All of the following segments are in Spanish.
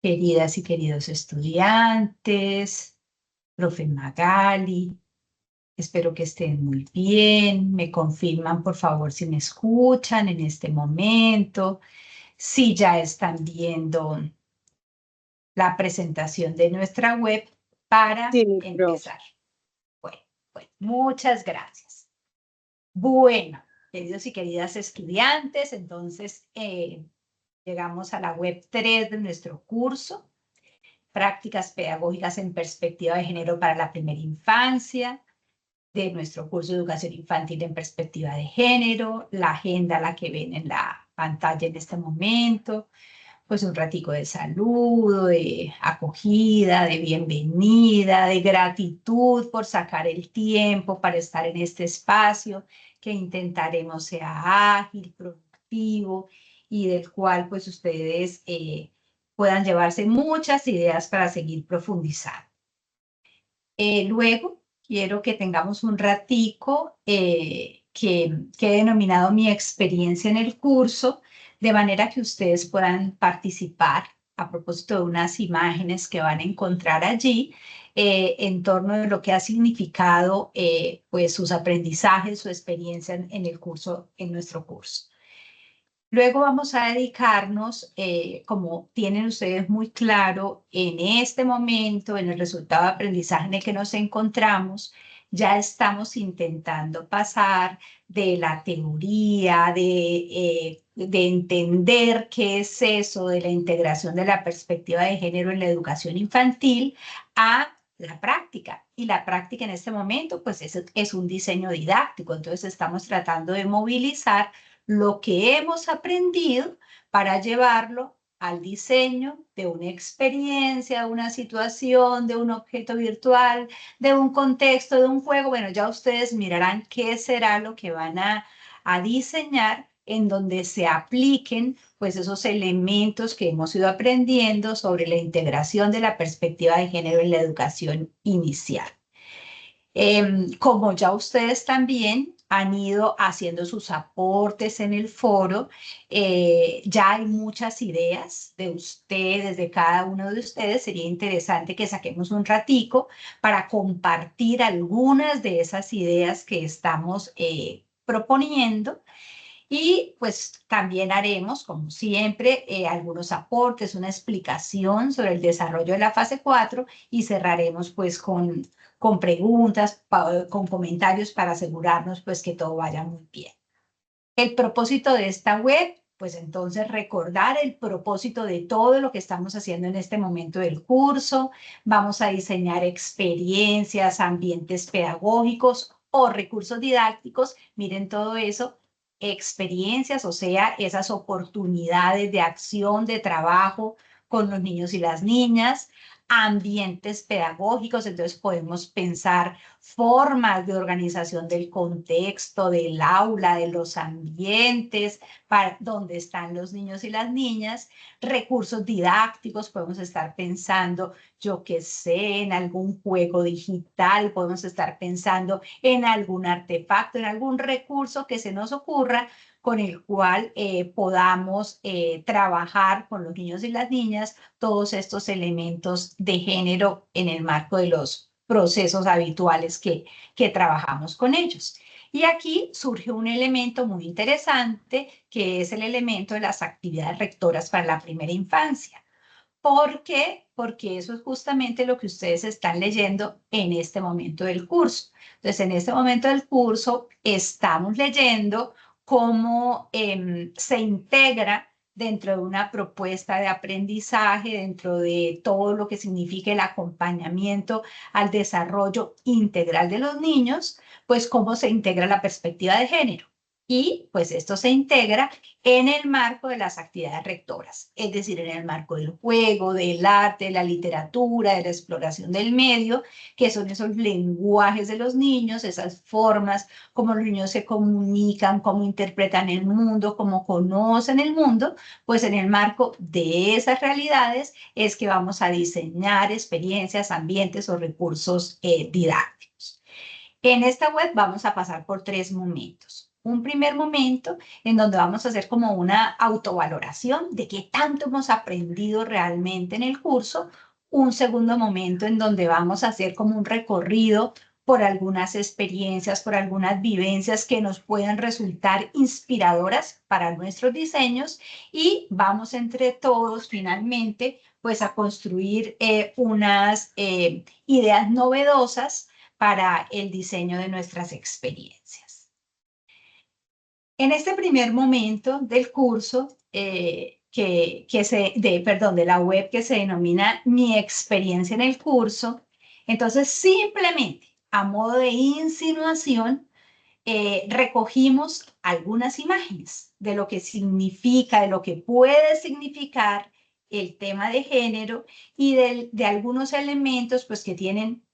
Queridas y queridos estudiantes, profe Magali, espero que estén muy bien. Me confirman, por favor, si me escuchan en este momento, si ya están viendo la presentación de nuestra web para Sí, profe. empezar. Bueno, muchas gracias. Bueno, queridos y queridas estudiantes, entonces llegamos a la web 3 de nuestro curso. Prácticas pedagógicas en perspectiva de género para la primera infancia, de nuestro curso de educación infantil en perspectiva de género, la agenda, la que ven en la pantalla en este momento, pues un ratico de saludo, de acogida, de bienvenida, de gratitud por sacar el tiempo para estar en este espacio que intentaremos sea ágil, productivo y del cual pues ustedes puedan llevarse muchas ideas para seguir profundizando. Luego, quiero que tengamos un ratico que he denominado mi experiencia en el curso, de manera que ustedes puedan participar a propósito de unas imágenes que van a encontrar allí en torno de lo que ha significado pues sus aprendizajes, su experiencia en el curso, en nuestro curso. Luego vamos a dedicarnos, como tienen ustedes muy claro, en este momento, en el resultado de aprendizaje en el que nos encontramos, ya estamos intentando pasar de la teoría, de entender qué es eso de la integración de la perspectiva de género en la educación infantil, a la práctica. Y la práctica en este momento, pues es un diseño didáctico. Entonces estamos tratando de movilizar lo que hemos aprendido para llevarlo al diseño de una experiencia, de una situación, de un objeto virtual, de un contexto, de un juego. Bueno, ya ustedes mirarán qué será lo que van a diseñar en donde se apliquen pues esos elementos que hemos ido aprendiendo sobre la integración de la perspectiva de género en la educación inicial. Como ya ustedes también han ido haciendo sus aportes en el foro, ya hay muchas ideas de ustedes, de cada uno de ustedes. Sería interesante que saquemos un ratico para compartir algunas de esas ideas que estamos proponiendo. Y pues también haremos, como siempre, algunos aportes, una explicación sobre el desarrollo de la fase 4 y cerraremos pues con preguntas, con comentarios para asegurarnos pues que todo vaya muy bien. El propósito de esta web, pues entonces recordar el propósito de todo lo que estamos haciendo en este momento del curso. Vamos a diseñar experiencias, ambientes pedagógicos o recursos didácticos. Miren todo eso, experiencias, o sea, esas oportunidades de acción, de trabajo con los niños y las niñas, ambientes pedagógicos. Entonces podemos pensar formas de organización del contexto, del aula, de los ambientes, para donde están los niños y las niñas, recursos didácticos. Podemos estar pensando, yo qué sé, en algún juego digital, podemos estar pensando en algún artefacto, en algún recurso que se nos ocurra con el cual podamos trabajar con los niños y las niñas todos estos elementos de género en el marco de los procesos habituales que trabajamos con ellos. Y aquí surge un elemento muy interesante, que es el elemento de las actividades rectoras para la primera infancia. ¿Por qué? Porque eso es justamente lo que ustedes están leyendo en este momento del curso. Entonces, en este momento del curso estamos leyendo cómo se integra dentro de una propuesta de aprendizaje, dentro de todo lo que significa el acompañamiento al desarrollo integral de los niños, pues cómo se integra la perspectiva de género. Y pues esto se integra en el marco de las actividades rectoras, es decir, en el marco del juego, del arte, de la literatura, de la exploración del medio, que son esos lenguajes de los niños, esas formas como los niños se comunican, cómo interpretan el mundo, cómo conocen el mundo. Pues en el marco de esas realidades es que vamos a diseñar experiencias, ambientes o recursos didácticos. En esta web vamos a pasar por 3 momentos. un primer momento en donde vamos a hacer como una autovaloración de qué tanto hemos aprendido realmente en el curso. Un segundo momento en donde vamos a hacer como un recorrido por algunas experiencias, por algunas vivencias que nos puedan resultar inspiradoras para nuestros diseños y vamos entre todos finalmente pues a construir unas ideas novedosas para el diseño de nuestras experiencias. En este primer momento del curso, de la web que se denomina Mi experiencia en el curso, entonces simplemente a modo de insinuación, recogimos algunas imágenes de lo que significa, de lo que puede significar el tema de género y de algunos elementos pues que tienen,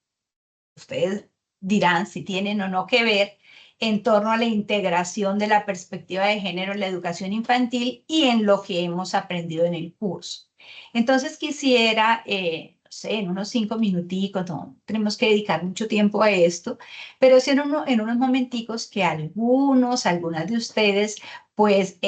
ustedes dirán si tienen o no que ver, en torno a la integración de la perspectiva de género en la educación infantil y en lo que hemos aprendido en el curso. Entonces quisiera, no sé, en unos 5 minuticos, no tenemos que dedicar mucho tiempo a esto, pero sí en unos momenticos que algunas de ustedes, pues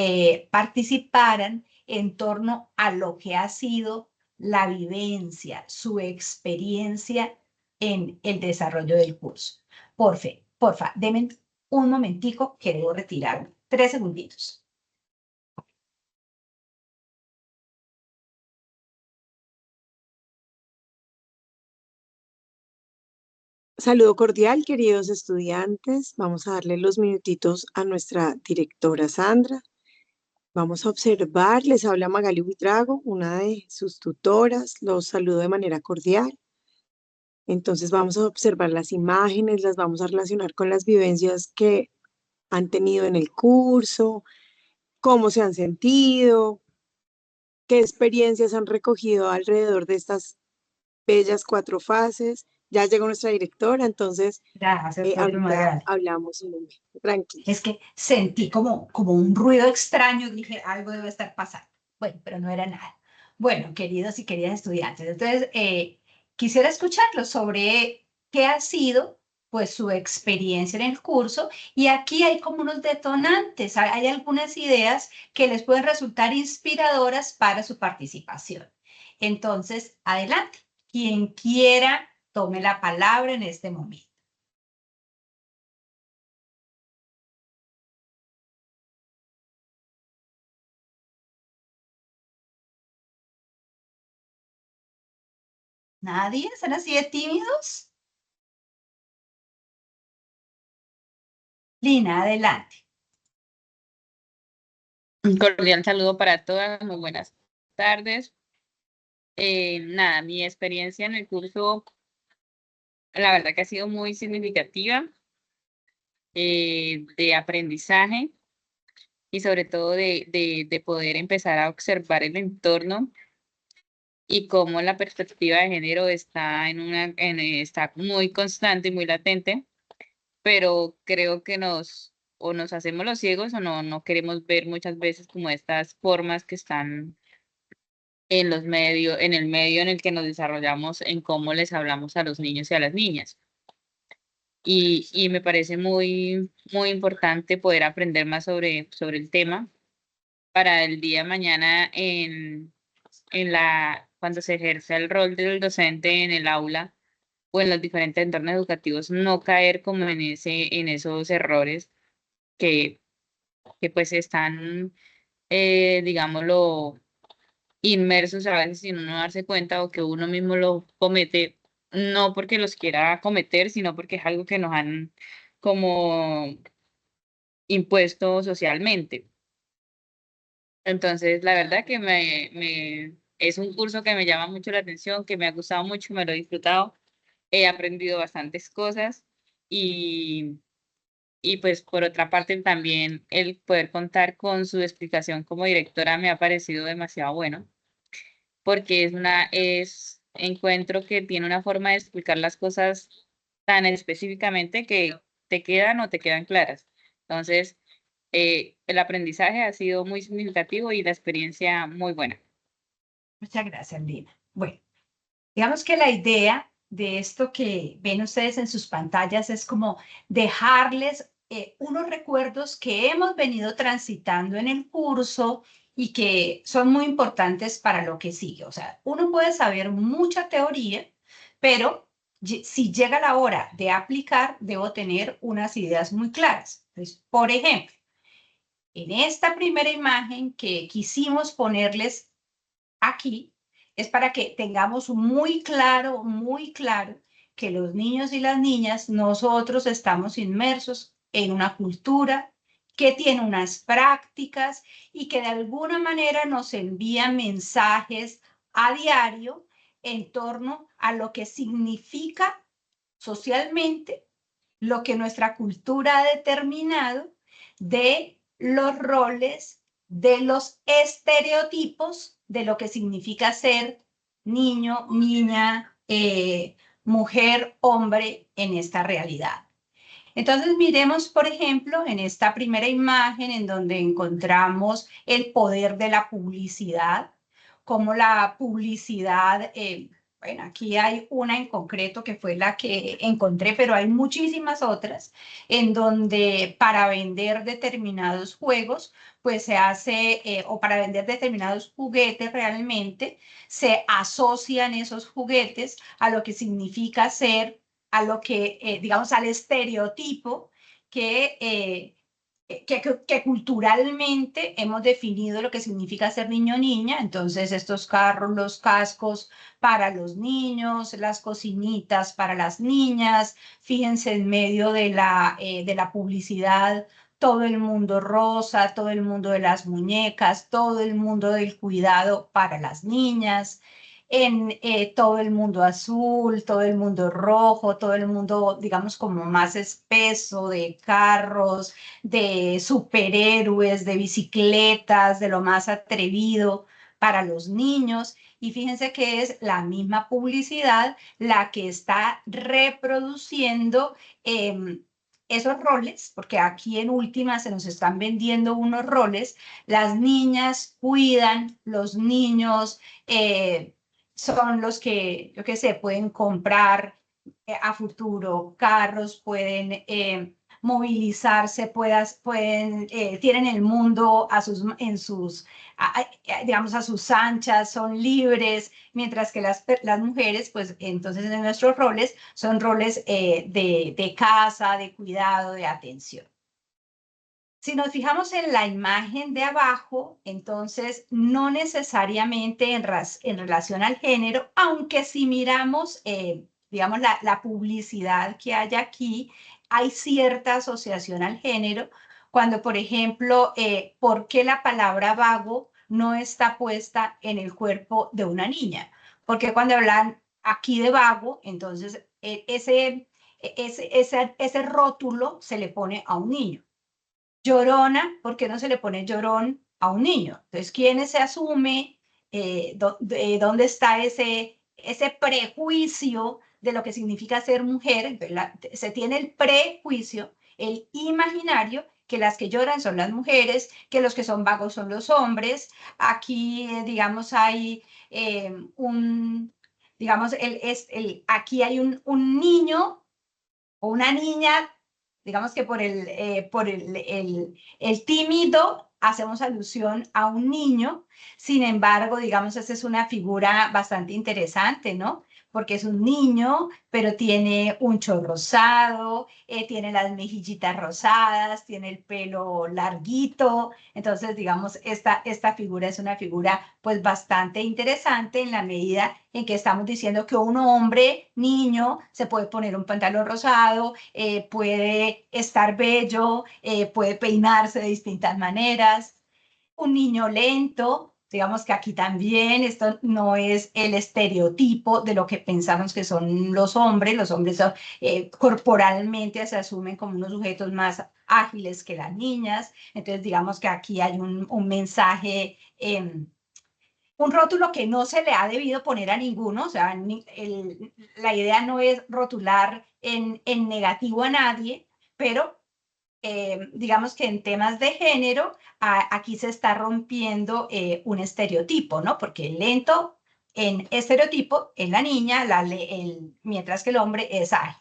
participaran en torno a lo que ha sido la vivencia, su experiencia en el desarrollo del curso. Porfa, denme un momentico que debo retirarme. 3 segunditos. Saludo cordial, queridos estudiantes. Vamos a darle los minutitos a nuestra directora Sandra. Vamos a observar, les habla Magali Buitrago, una de sus tutoras. Los saludo de manera cordial. Entonces vamos a observar las imágenes, las vamos a relacionar con las vivencias que han tenido en el curso, cómo se han sentido, qué experiencias han recogido alrededor de estas bellas 4 fases. Ya llegó nuestra directora, entonces Gracias, profe ahorita Magali. hablamos un momento. Es Tranquilos. que sentí como un ruido extraño, dije, algo debe estar pasando. Bueno, pero no era nada. Bueno, queridos y queridas estudiantes, entonces quisiera escucharlos sobre qué ha sido pues su experiencia en el curso y aquí hay como unos detonantes, hay algunas ideas que les pueden resultar inspiradoras para su participación. Entonces, adelante, quien quiera, tome la palabra en este momento. ¿Nadie? ¿Están así de tímidos? Lina, adelante. Un cordial saludo para todas, muy buenas tardes. Nada, mi experiencia en el curso, la verdad que ha sido muy significativa, de aprendizaje y sobre todo de poder empezar a observar el entorno y cómo la perspectiva de género está está muy constante y muy latente, pero creo que o nos hacemos los ciegos o no queremos ver muchas veces como estas formas que están en los medios, en el medio en el que nos desarrollamos, en cómo les hablamos a los niños y a las niñas. Y me parece muy importante poder aprender más sobre el tema para el día de mañana cuando se ejerce el rol del docente en el aula o en los diferentes entornos educativos, no caer como en esos errores que, que pues están, digámoslo, inmersos a veces sin uno darse cuenta o que uno mismo lo comete, no porque los quiera cometer, sino porque es algo que nos han como impuesto socialmente. Entonces, la verdad que es un curso que me llama mucho la atención, que me ha gustado mucho, me lo he disfrutado, he aprendido bastantes cosas y, y pues por otra parte también el poder contar con su explicación como directora me ha parecido demasiado bueno porque encuentro que tiene una forma de explicar las cosas tan específicamente que te quedan o te quedan claras. Entonces, el aprendizaje ha sido muy significativo y la experiencia muy buena. Muchas gracias, Lina. Bueno, digamos que la idea de esto que ven ustedes en sus pantallas es como dejarles unos recuerdos que hemos venido transitando en el curso y que son muy importantes para lo que sigue. O sea, uno puede saber mucha teoría, pero si llega la hora de aplicar, debo tener unas ideas muy claras. Entonces, por ejemplo, en esta primera imagen que quisimos ponerles aquí, es para que tengamos muy claro que los niños y las niñas, nosotros estamos inmersos en una cultura que tiene unas prácticas y que de alguna manera nos envía mensajes a diario en torno a lo que significa socialmente, lo que nuestra cultura ha determinado de los roles, de los estereotipos de lo que significa ser niño, niña, mujer, hombre en esta realidad. Entonces miremos, por ejemplo, en esta primera imagen en donde encontramos el poder de la publicidad, como la publicidad, bueno, aquí hay una en concreto que fue la que encontré, pero hay muchísimas otras en donde para vender determinados juegos, pues se hace, o para vender determinados juguetes realmente, se asocian esos juguetes a lo que significa ser, a lo que, digamos, al estereotipo que, que culturalmente hemos definido lo que significa ser niño o niña. Entonces, estos carros, los cascos para los niños, las cocinitas para las niñas, fíjense en medio de la publicidad, todo el mundo rosa, todo el mundo de las muñecas, todo el mundo del cuidado para las niñas, en todo el mundo azul, todo el mundo rojo, todo el mundo, digamos, como más espeso de carros, de superhéroes, de bicicletas, de lo más atrevido para los niños. Y fíjense que es la misma publicidad la que está reproduciendo esos roles, porque aquí en última se nos están vendiendo unos roles. Las niñas cuidan, los niños son los que, yo qué sé, pueden comprar a futuro carros, pueden movilizarse, pueden, tienen el mundo a sus, en sus, digamos, a sus anchas, son libres, mientras que las mujeres, pues entonces en nuestros roles son roles de casa, de cuidado, de atención. Si nos fijamos en la imagen de abajo, entonces no necesariamente en relación al género, aunque si miramos, digamos, la publicidad que hay aquí, hay cierta asociación al género, cuando, por ejemplo, ¿por qué la palabra vago no está puesta en el cuerpo de una niña? Porque cuando hablan aquí de vago, entonces ese rótulo se le pone a un niño. Llorona, ¿por qué no se le pone llorón a un niño? Entonces, ¿quién se asume? ¿Dónde está ese prejuicio de lo que significa ser mujer? Se tiene el prejuicio, el imaginario, que las que lloran son las mujeres, que los que son vagos son los hombres. Aquí, digamos, hay digamos, aquí hay un niño o una niña, digamos que por el tímido hacemos alusión a un niño. Sin embargo, digamos, esa es una figura bastante interesante, ¿no? Porque es un niño, pero tiene un chorro rosado, tiene las mejillitas rosadas, tiene el pelo larguito. Entonces, digamos, esta figura es una figura pues bastante interesante en la medida en que estamos diciendo que un hombre, niño, se puede poner un pantalón rosado, puede estar bello, puede peinarse de distintas maneras. Un niño lento, digamos que aquí también esto no es el estereotipo de lo que pensamos que son los hombres son, corporalmente se asumen como unos sujetos más ágiles que las niñas. Entonces digamos que aquí hay un mensaje, un rótulo que no se le ha debido poner a ninguno. O sea, la idea no es rotular en negativo a nadie, pero digamos que en temas de género, aquí se está rompiendo un estereotipo, ¿no? Porque el lento en estereotipo en la niña, mientras que el hombre es ágil.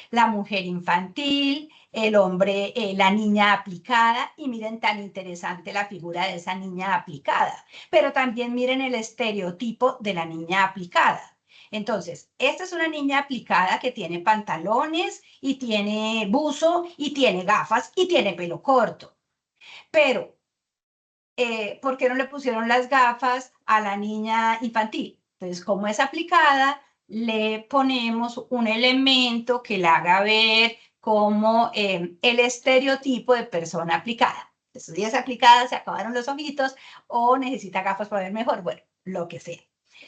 La mujer infantil, el hombre, la niña aplicada, y miren tan interesante la figura de esa niña aplicada, pero también miren el estereotipo de la niña aplicada. Entonces, esta es una niña aplicada que tiene pantalones y tiene buzo y tiene gafas y tiene pelo corto, pero ¿por qué no le pusieron las gafas a la niña infantil? Entonces, como es aplicada, le ponemos un elemento que la haga ver como el estereotipo de persona aplicada. Entonces, si es aplicada, se acabaron los ojitos o necesita gafas para ver mejor, bueno, lo que sea.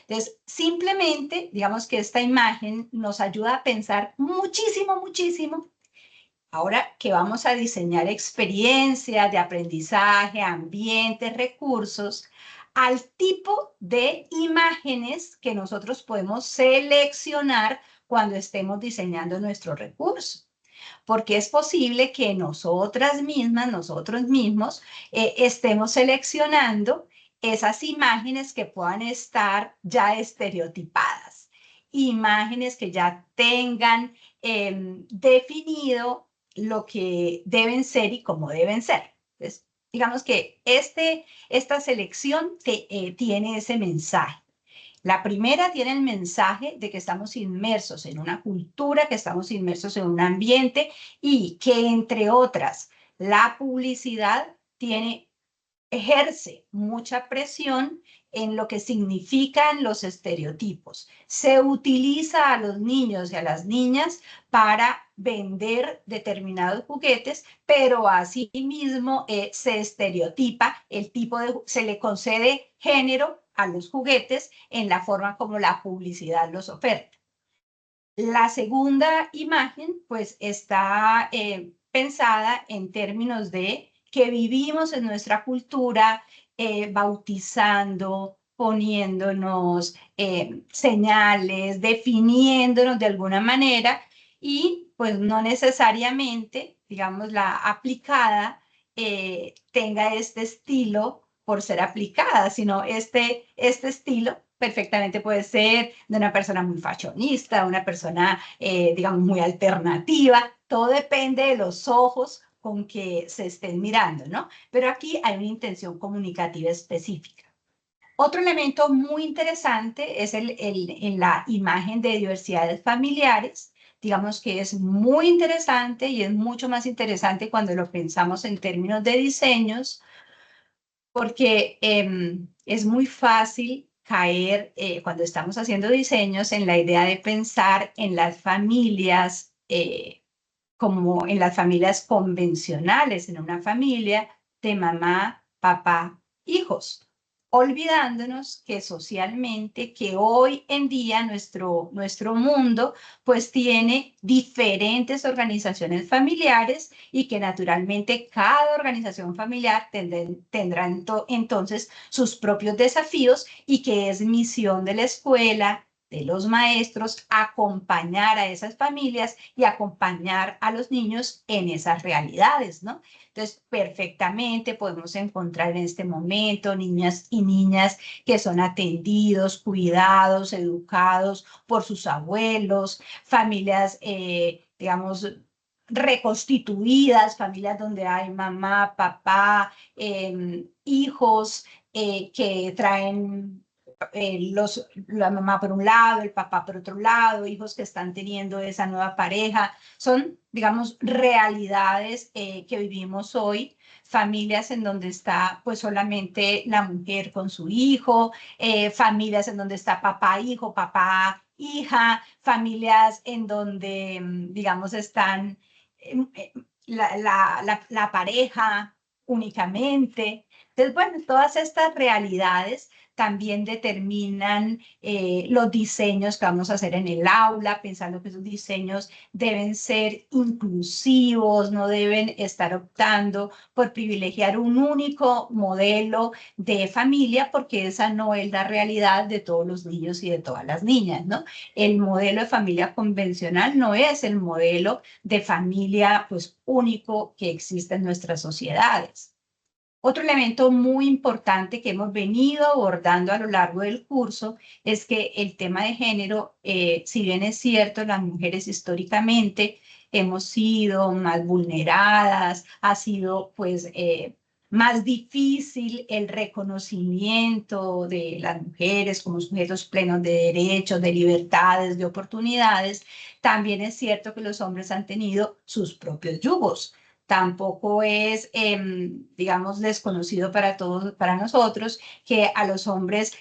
Entonces, simplemente, digamos que esta imagen nos ayuda a pensar muchísimo, muchísimo. Ahora que vamos a diseñar experiencias de aprendizaje, ambientes, recursos, al tipo de imágenes que nosotros podemos seleccionar cuando estemos diseñando nuestro recurso. Porque es posible que nosotras mismas, nosotros mismos, estemos seleccionando esas imágenes que puedan estar ya estereotipadas, imágenes que ya tengan definido lo que deben ser y cómo deben ser. Entonces, digamos que esta selección tiene ese mensaje. La primera tiene el mensaje de que estamos inmersos en una cultura, que estamos inmersos en un ambiente y que, entre otras, la publicidad ejerce mucha presión en lo que significan los estereotipos. Se utiliza a los niños y a las niñas para vender determinados juguetes, pero asimismo se estereotipa se le concede género a los juguetes en la forma como la publicidad los oferta. La segunda imagen, pues, está pensada en términos de que vivimos en nuestra cultura bautizando, poniéndonos señales, definiéndonos de alguna manera y pues no necesariamente, digamos, la aplicada tenga este estilo por ser aplicada, sino este estilo perfectamente puede ser de una persona muy fashionista, una persona, digamos, muy alternativa. Todo depende de los ojos con que se estén mirando, ¿no? Pero aquí hay una intención comunicativa específica. Otro elemento muy interesante es en la imagen de diversidades familiares. Digamos que es muy interesante y es mucho más interesante cuando lo pensamos en términos de diseños, porque es muy fácil caer cuando estamos haciendo diseños en la idea de pensar en las familias como en las familias convencionales, en una familia de mamá, papá, hijos, olvidándonos que socialmente, que hoy en día nuestro mundo pues tiene diferentes organizaciones familiares y que naturalmente cada organización familiar tendrá entonces sus propios desafíos y que es misión de la escuela, de los maestros, acompañar a esas familias y acompañar a los niños en esas realidades, ¿no? Entonces, perfectamente podemos encontrar en este momento niñas y niñas que son atendidos, cuidados, educados por sus abuelos, familias, digamos, reconstituidas, familias donde hay mamá, papá, hijos que traen la mamá por un lado, el papá por otro lado, hijos que están teniendo esa nueva pareja. Son, digamos, realidades que vivimos hoy, familias en donde está pues solamente la mujer con su hijo, familias en donde está papá, hijo, papá, hija, familias en donde, digamos, están la pareja únicamente. Entonces, bueno, todas estas realidades también determinan los diseños que vamos a hacer en el aula, pensando que esos diseños deben ser inclusivos, no deben estar optando por privilegiar un único modelo de familia, porque esa no es la realidad de todos los niños y de todas las niñas, ¿no? El modelo de familia convencional no es el modelo de familia, pues, único que existe en nuestras sociedades. Otro elemento muy importante que hemos venido abordando a lo largo del curso es que el tema de género, si bien es cierto, las mujeres históricamente hemos sido más vulneradas, ha sido pues más difícil el reconocimiento de las mujeres como sujetos plenos de derechos, de libertades, de oportunidades. También es cierto que los hombres han tenido sus propios yugos. Tampoco es, digamos, desconocido para todos, para nosotros, que a los hombres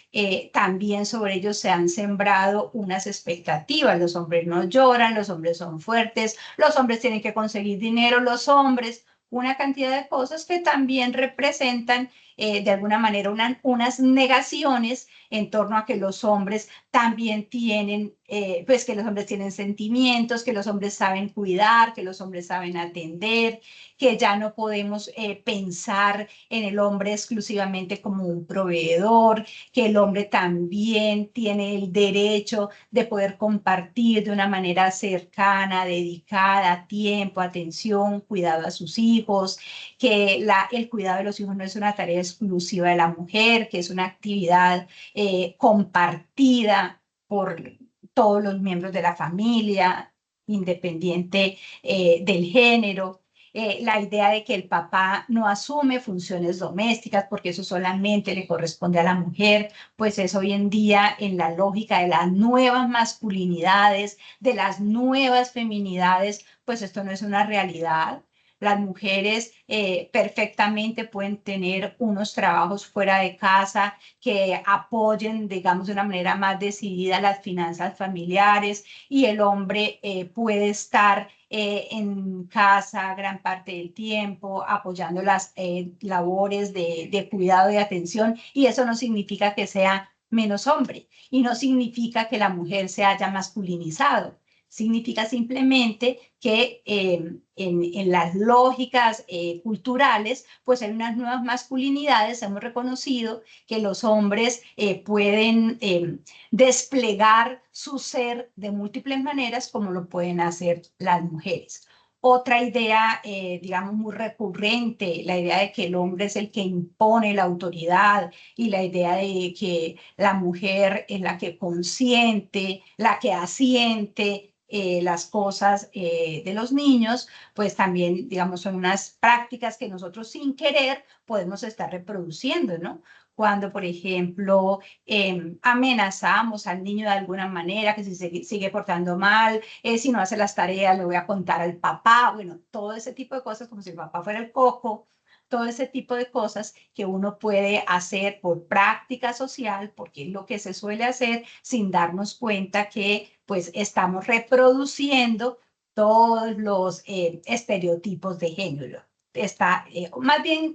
también sobre ellos se han sembrado unas expectativas. Los hombres no lloran, los hombres son fuertes, los hombres tienen que conseguir dinero, los hombres, una cantidad de cosas que también representan de alguna manera unas negaciones en torno a que los hombres también tienen, pues que los hombres tienen sentimientos, que los hombres saben cuidar, que los hombres saben atender, que ya no podemos pensar en el hombre exclusivamente como un proveedor, que el hombre también tiene el derecho de poder compartir de una manera cercana, dedicada, tiempo, atención, cuidado a sus hijos, que el cuidado de los hijos no es una tarea exclusiva de la mujer, que es una actividad compartida por todos los miembros de la familia, independiente del género. La idea de que el papá no asume funciones domésticas porque eso solamente le corresponde a la mujer, pues es hoy en día en la lógica de las nuevas masculinidades, de las nuevas feminidades, pues esto no es una realidad. Las mujeres perfectamente pueden tener unos trabajos fuera de casa que apoyen, digamos, de una manera más decidida las finanzas familiares, y el hombre puede estar en casa gran parte del tiempo, apoyando las labores de cuidado y atención, y eso no significa que sea menos hombre, y no significa que la mujer se haya masculinizado. Significa simplemente que en las lógicas culturales, pues hay unas nuevas masculinidades. Hemos reconocido que los hombres pueden desplegar su ser de múltiples maneras como lo pueden hacer las mujeres. Otra idea, digamos, muy recurrente, la idea de que el hombre es el que impone la autoridad, y la idea de que la mujer es la que consiente, la que asiente las cosas de los niños, pues también, digamos, son unas prácticas que nosotros sin querer podemos estar reproduciendo, ¿no? Cuando, por ejemplo, amenazamos al niño de alguna manera, que si se sigue portando mal, si no hace las tareas, le voy a contar al papá, bueno, todo ese tipo de cosas, como si el papá fuera el coco, todo ese tipo de cosas que uno puede hacer por práctica social, porque es lo que se suele hacer sin darnos cuenta que pues estamos reproduciendo todos los estereotipos de género. Más bien,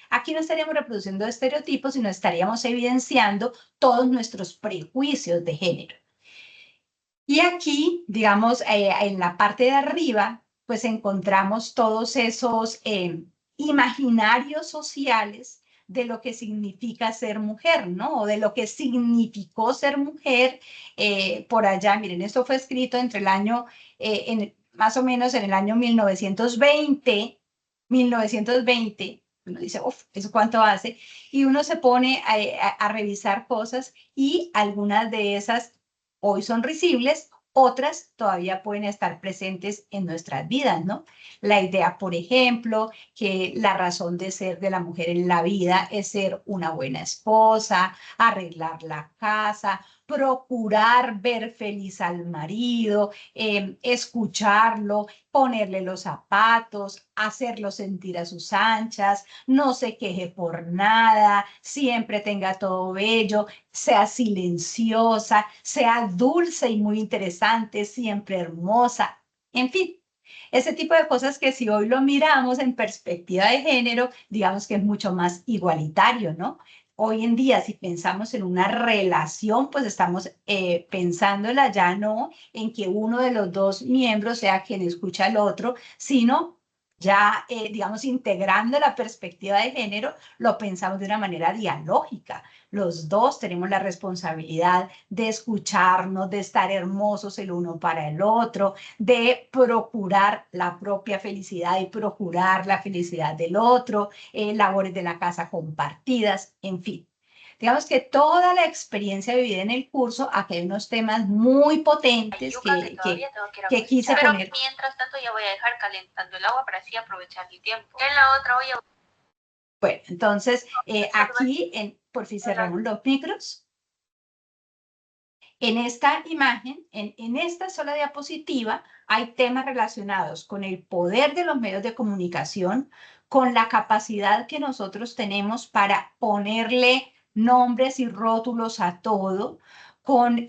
aquí no estaríamos reproduciendo estereotipos, sino estaríamos evidenciando todos nuestros prejuicios de género. Y aquí, digamos, en la parte de arriba, pues encontramos todos esos imaginarios sociales de lo que significa ser mujer, ¿no? O de lo que significó ser mujer por allá. Miren, esto fue escrito entre el año, más o menos en el año 1920, uno dice, uff, ¿eso cuánto hace? Y uno se pone a revisar cosas, y algunas de esas hoy son risibles, otras todavía pueden estar presentes en nuestras vidas, ¿no? La idea, por ejemplo, que la razón de ser de la mujer en la vida es ser una buena esposa, arreglar la casa, procurar ver feliz al marido, escucharlo, ponerle los zapatos, hacerlo sentir a sus anchas, no se queje por nada, siempre tenga todo bello, sea silenciosa, sea dulce y muy interesante, siempre hermosa, en fin. Ese tipo de cosas que si hoy lo miramos en perspectiva de género, digamos que es mucho más igualitario, ¿no? Hoy en día, si pensamos en una relación, pues estamos pensándola ya no en que uno de los dos miembros sea quien escucha al otro, sino ya, digamos, integrando la perspectiva de género, lo pensamos de una manera dialógica. Los dos tenemos la responsabilidad de escucharnos, de estar hermosos el uno para el otro, de procurar la propia felicidad y procurar la felicidad del otro, labores de la casa compartidas, en fin. digamos que toda la experiencia vivida en el curso, aquí hay unos temas muy potentes que quise poner. Pero mientras tanto ya voy a dejar calentando el agua para así aprovechar mi tiempo. En la otra olla. Bueno, entonces aquí, por fin cerramos los micros. En esta imagen, en esta sola diapositiva, hay temas relacionados con el poder de los medios de comunicación, con la capacidad que nosotros tenemos para ponerle nombres y rótulos a todo, con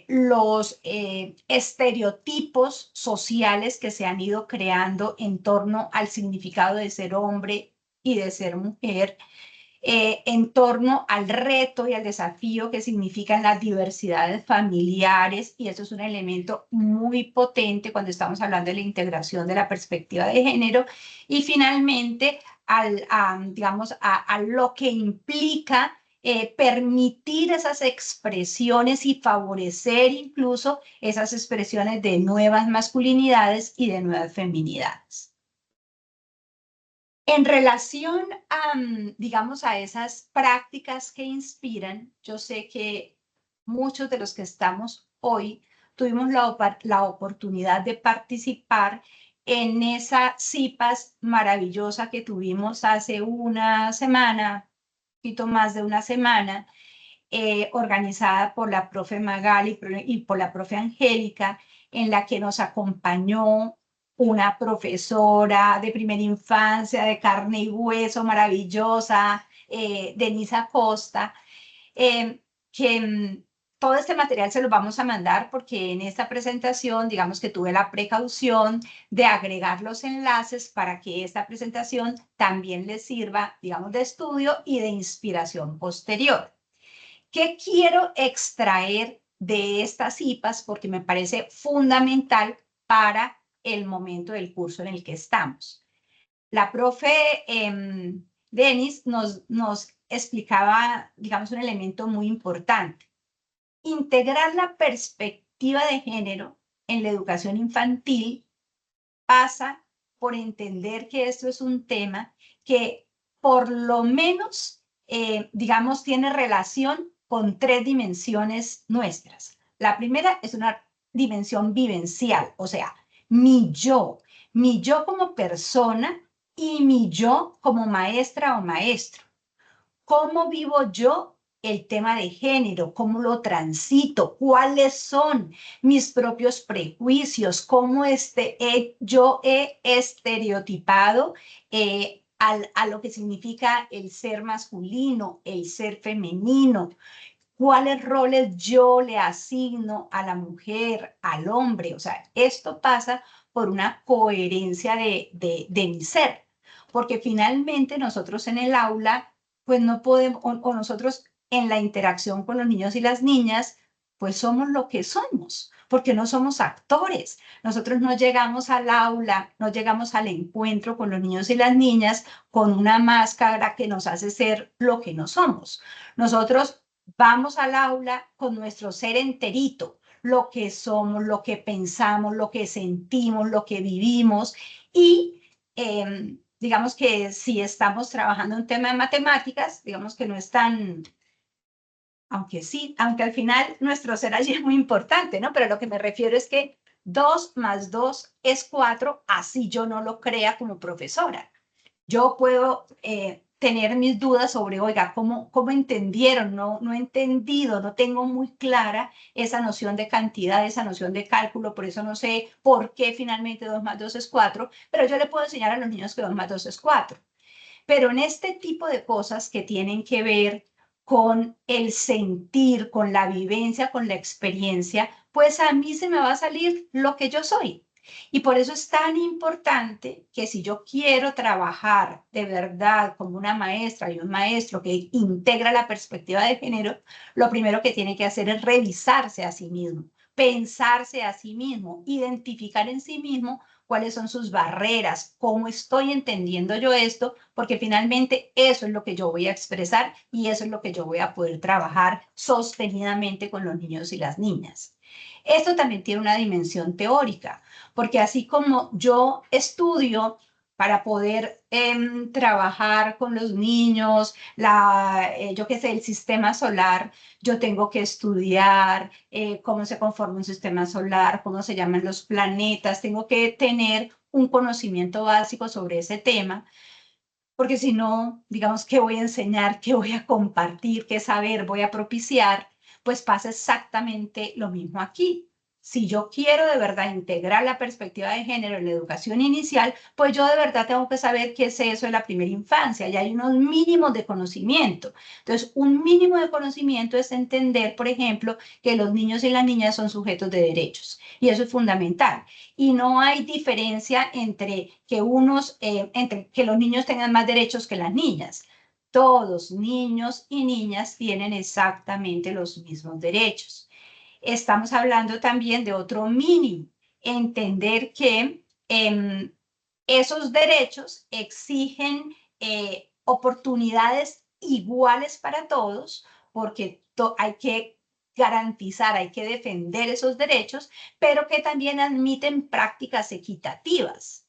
los estereotipos sociales que se han ido creando en torno al significado de ser hombre y de ser mujer, en torno al reto y al desafío que significan las diversidades familiares, y eso es un elemento muy potente cuando estamos hablando de la integración de la perspectiva de género, y finalmente digamos, a lo que implica permitir esas expresiones y favorecer incluso esas expresiones de nuevas masculinidades y de nuevas feminidades. En relación a, digamos, a esas prácticas que inspiran, yo sé que muchos de los que estamos hoy tuvimos la oportunidad de participar en esa CIPAS maravillosa que tuvimos hace una semana, un poquito más de una semana, organizada por la profe Magali y por la profe Angélica, en la que nos acompañó una profesora de primera infancia, de carne y hueso, maravillosa, Denise Acosta, que todo este material se lo vamos a mandar porque en esta presentación, digamos que tuve la precaución de agregar los enlaces para que esta presentación también les sirva, digamos, de estudio y de inspiración posterior. ¿Qué quiero extraer de estas IPAs? Porque me parece fundamental para el momento del curso en el que estamos. La profe Denis nos explicaba, digamos, un elemento muy importante. Integrar la perspectiva de género en la educación infantil pasa por entender que esto es un tema que por lo menos, digamos, tiene relación con 3 dimensiones nuestras. La primera es una dimensión vivencial, o sea, mi yo como persona y mi yo como maestra o maestro. ¿Cómo vivo yo el tema de género? ¿Cómo lo transito? ¿Cuáles son mis propios prejuicios? ¿Cómo yo he estereotipado a lo que significa el ser masculino, el ser femenino? ¿Cuáles roles yo le asigno a la mujer, al hombre? O sea, esto pasa por una coherencia de mi ser, porque finalmente nosotros en el aula, pues no podemos, o nosotros en la interacción con los niños y las niñas, pues somos lo que somos, porque no somos actores. Nosotros no llegamos al aula, no llegamos al encuentro con los niños y las niñas con una máscara que nos hace ser lo que no somos. Nosotros vamos al aula con nuestro ser enterito, lo que somos, lo que pensamos, lo que sentimos, lo que vivimos, y digamos que si estamos trabajando un tema de matemáticas, digamos que no es tan, aunque sí, aunque al final nuestro ser allí es muy importante, ¿no? Pero lo que me refiero es que 2 más 2 es 4, así yo no lo crea como profesora. Yo puedo tener mis dudas sobre, oiga, ¿cómo entendieron? No he entendido, no tengo muy clara esa noción de cantidad, esa noción de cálculo, por eso no sé por qué finalmente 2 más 2 es 4, pero yo le puedo enseñar a los niños que 2 más 2 es 4. Pero en este tipo de cosas que tienen que ver con el sentir, con la vivencia, con la experiencia, pues a mí se me va a salir lo que yo soy. Y por eso es tan importante que si yo quiero trabajar de verdad como una maestra y un maestro que integra la perspectiva de género, lo primero que tiene que hacer es revisarse a sí mismo, pensarse a sí mismo, identificar en sí mismo cuáles son sus barreras, cómo estoy entendiendo yo esto, porque finalmente eso es lo que yo voy a expresar y eso es lo que yo voy a poder trabajar sostenidamente con los niños y las niñas. Esto también tiene una dimensión teórica, porque así como yo estudio para poder trabajar con los niños, yo qué sé, el sistema solar, yo tengo que estudiar cómo se conforma un sistema solar, cómo se llaman los planetas, tengo que tener un conocimiento básico sobre ese tema, porque si no, digamos, ¿qué voy a enseñar? ¿Qué voy a compartir? ¿Qué saber voy a propiciar? Pues pasa exactamente lo mismo aquí. Si yo quiero de verdad integrar la perspectiva de género en la educación inicial, pues yo de verdad tengo que saber qué es eso de la primera infancia. Y hay unos mínimos de conocimiento. Entonces, un mínimo de conocimiento es entender, por ejemplo, que los niños y las niñas son sujetos de derechos. Y eso es fundamental. Y no hay diferencia entre que entre que los niños tengan más derechos que las niñas. Todos, niños y niñas, tienen exactamente los mismos derechos. Estamos hablando también de otro mínimo, entender que esos derechos exigen oportunidades iguales para todos, porque hay que garantizar, hay que defender esos derechos, pero que también admiten prácticas equitativas.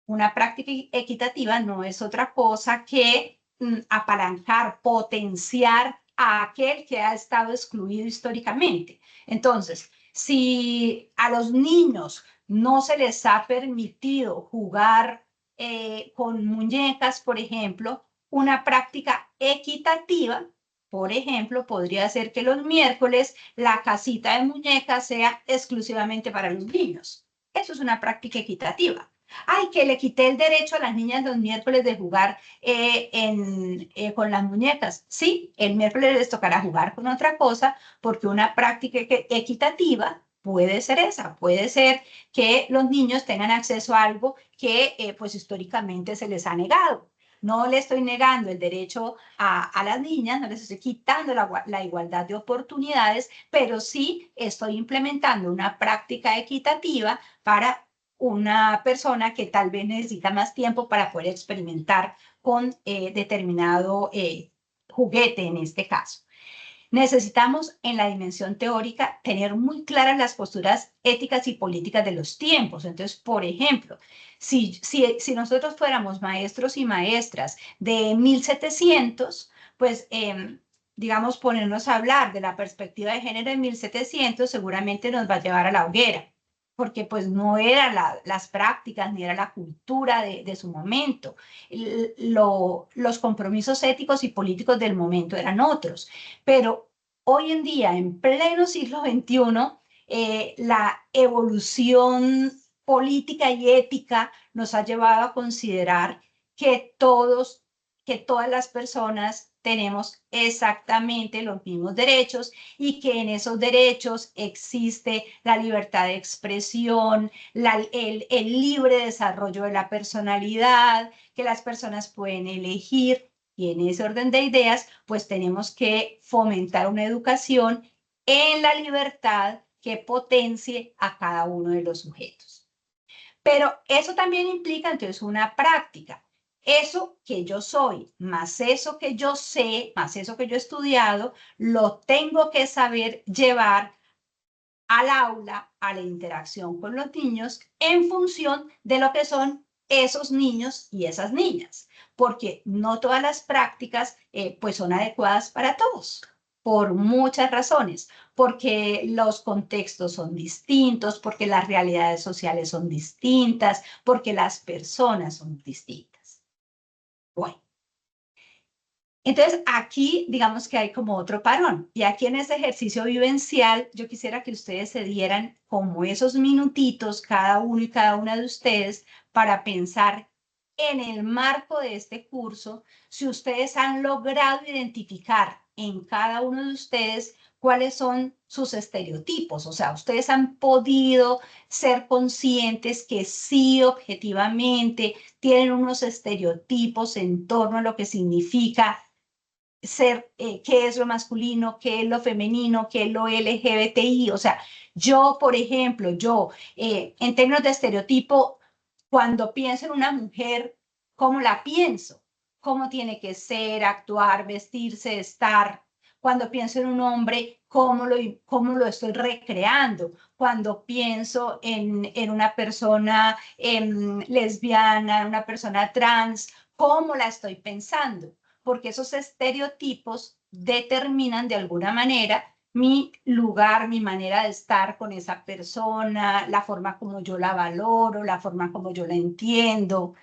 Una práctica equitativa no es otra cosa que apalancar, potenciar a aquel que ha estado excluido históricamente. Entonces, si a los niños no se les ha permitido jugar con muñecas, por ejemplo, una práctica equitativa, por ejemplo, podría ser que los miércoles la casita de muñecas sea exclusivamente para los niños. Eso es una práctica equitativa. Ay, que le quité el derecho a las niñas los miércoles de jugar con las muñecas. Sí, el miércoles les tocará jugar con otra cosa, porque una práctica equitativa puede ser esa, puede ser que los niños tengan acceso a algo que pues históricamente se les ha negado. No le estoy negando el derecho a las niñas, no les estoy quitando la igualdad de oportunidades, pero sí estoy implementando una práctica equitativa para una persona que tal vez necesita más tiempo para poder experimentar con determinado juguete en este caso. Necesitamos en la dimensión teórica tener muy claras las posturas éticas y políticas de los tiempos. Entonces, por ejemplo, si nosotros fuéramos maestros y maestras de 1700, pues digamos, ponernos a hablar de la perspectiva de género en 1700 seguramente nos va a llevar a la hoguera, porque pues no eran las prácticas ni era la cultura de su momento. Los compromisos éticos y políticos del momento eran otros. Pero hoy en día, en pleno siglo XXI, la evolución política y ética nos ha llevado a considerar que todas las personas tenemos exactamente los mismos derechos y que en esos derechos existe la libertad de expresión, el libre desarrollo de la personalidad, que las personas pueden elegir. Y en ese orden de ideas, pues tenemos que fomentar una educación en la libertad que potencie a cada uno de los sujetos. Pero eso también implica entonces una práctica. Eso que yo soy, más eso que yo sé, más eso que yo he estudiado, lo tengo que saber llevar al aula, a la interacción con los niños, en función de lo que son esos niños y esas niñas, porque no todas las prácticas pues son adecuadas para todos, por muchas razones, porque los contextos son distintos, porque las realidades sociales son distintas, porque las personas son distintas. Bueno. Entonces, aquí digamos que hay como otro parón. Y aquí en ese ejercicio vivencial, yo quisiera que ustedes se dieran como esos minutitos, cada uno y cada una de ustedes, para pensar en el marco de este curso, si ustedes han logrado identificar en cada uno de ustedes cuáles son sus estereotipos. O sea, ustedes han podido ser conscientes que sí, objetivamente, tienen unos estereotipos en torno a lo que significa ser, qué es lo masculino, qué es lo femenino, qué es lo LGBTI. O sea, yo, por ejemplo, en términos de estereotipo, cuando pienso en una mujer, ¿cómo la pienso? ¿Cómo tiene que ser, actuar, vestirse, estar? Cuando pienso en un hombre, cómo lo estoy recreando. Cuando pienso en una persona lesbiana, una persona trans, ¿cómo la estoy pensando? Porque esos estereotipos determinan de alguna manera mi lugar, mi manera de estar con esa persona, la forma como yo la valoro, la forma como yo la entiendo.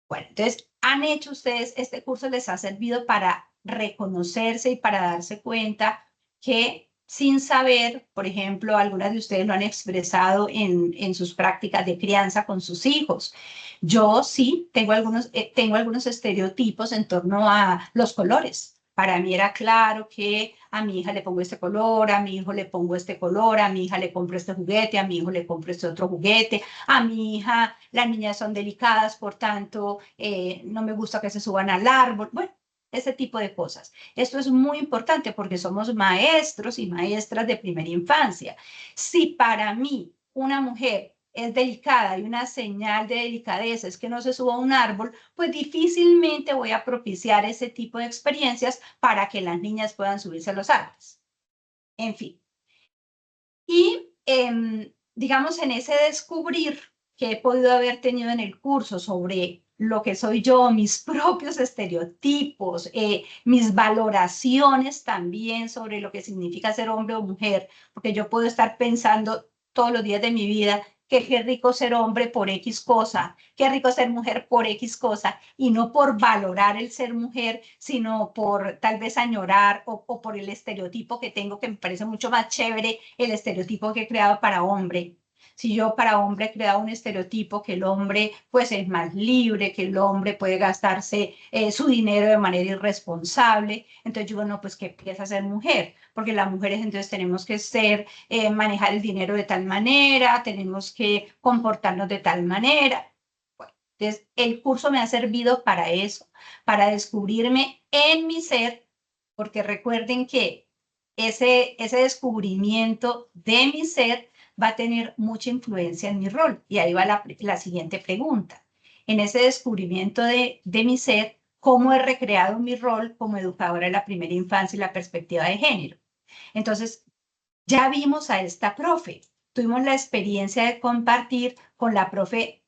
Bueno, entonces, ¿han hecho ustedes, este curso les ha servido para reconocerse y para darse cuenta que sin saber, por ejemplo, algunas de ustedes lo han expresado en sus prácticas de crianza con sus hijos? Yo sí tengo algunos estereotipos en torno a los colores. Para mí era claro que a mi hija le pongo este color, a mi hijo le pongo este color, a mi hija le compro este juguete, a mi hijo le compro este otro juguete, a mi hija, las niñas son delicadas, por tanto, no me gusta que se suban al árbol. Bueno, ese tipo de cosas. Esto es muy importante porque somos maestros y maestras de primera infancia. Si para mí una mujer es delicada y una señal de delicadeza es que no se suba a un árbol, pues difícilmente voy a propiciar ese tipo de experiencias para que las niñas puedan subirse a los árboles. En fin. Y digamos, en ese descubrir que he podido haber tenido en el curso sobre lo que soy yo, mis propios estereotipos, mis valoraciones también sobre lo que significa ser hombre o mujer, porque yo puedo estar pensando todos los días de mi vida que qué rico ser hombre por X cosa, qué rico ser mujer por X cosa, y no por valorar el ser mujer, sino por tal vez añorar o por el estereotipo que tengo, que me parece mucho más chévere el estereotipo que he creado para hombre. Si yo para hombre he creado un estereotipo que el hombre pues es más libre, que el hombre puede gastarse su dinero de manera irresponsable, entonces yo digo, no, pues que empieza a ser mujer, porque las mujeres entonces tenemos que manejar el dinero de tal manera, tenemos que comportarnos de tal manera. Bueno, entonces el curso me ha servido para eso, para descubrirme en mi ser, porque recuerden que ese descubrimiento de mi ser va a tener mucha influencia en mi rol. Y ahí va la siguiente pregunta. En ese descubrimiento de mi ser, ¿cómo he recreado mi rol como educadora de la primera infancia y la perspectiva de género? Entonces, ya vimos a esta profe. Tuvimos la experiencia de compartir con la profe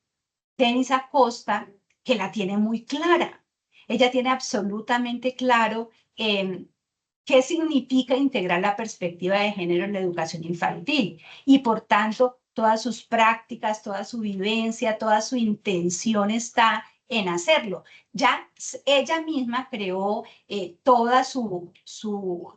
Denis Acosta, que la tiene muy clara. Ella tiene absolutamente claro qué significa integrar la perspectiva de género en la educación infantil y por tanto todas sus prácticas, toda su vivencia, toda su intención está en hacerlo. Ya ella misma creó toda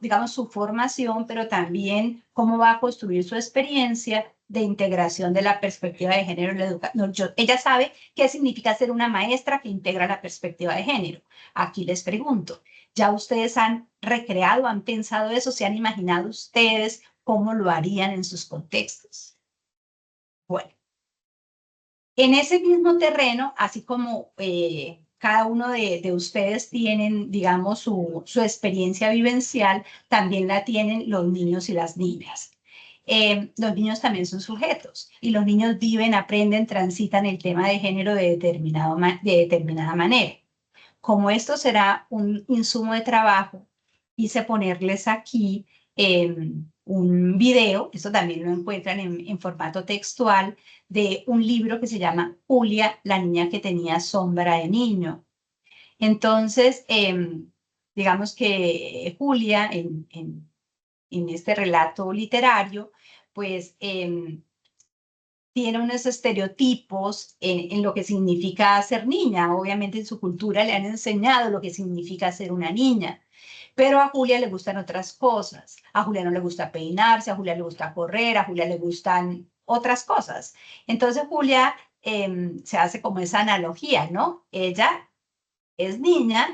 digamos, su formación, pero también cómo va a construir su experiencia de integración de la perspectiva de género en la educación. Ella sabe qué significa ser una maestra que integra la perspectiva de género. Aquí les pregunto, ¿ya ustedes han recreado, han pensado eso? ¿Se han imaginado ustedes cómo lo harían en sus contextos? Bueno, en ese mismo terreno, así como cada uno de ustedes tienen, digamos, su experiencia vivencial, también la tienen los niños y las niñas. Los niños también son sujetos y los niños viven, aprenden, transitan el tema de género de determinada manera. Como esto será un insumo de trabajo, quise ponerles aquí un video, esto también lo encuentran en formato textual, de un libro que se llama Julia, la niña que tenía sombra de niño. Entonces, digamos que Julia, en este relato literario, pues tiene unos estereotipos en lo que significa ser niña. Obviamente en su cultura le han enseñado lo que significa ser una niña. Pero a Julia le gustan otras cosas. A Julia no le gusta peinarse, a Julia le gusta correr, a Julia le gustan otras cosas. Entonces Julia se hace como esa analogía, ¿no? Ella es niña,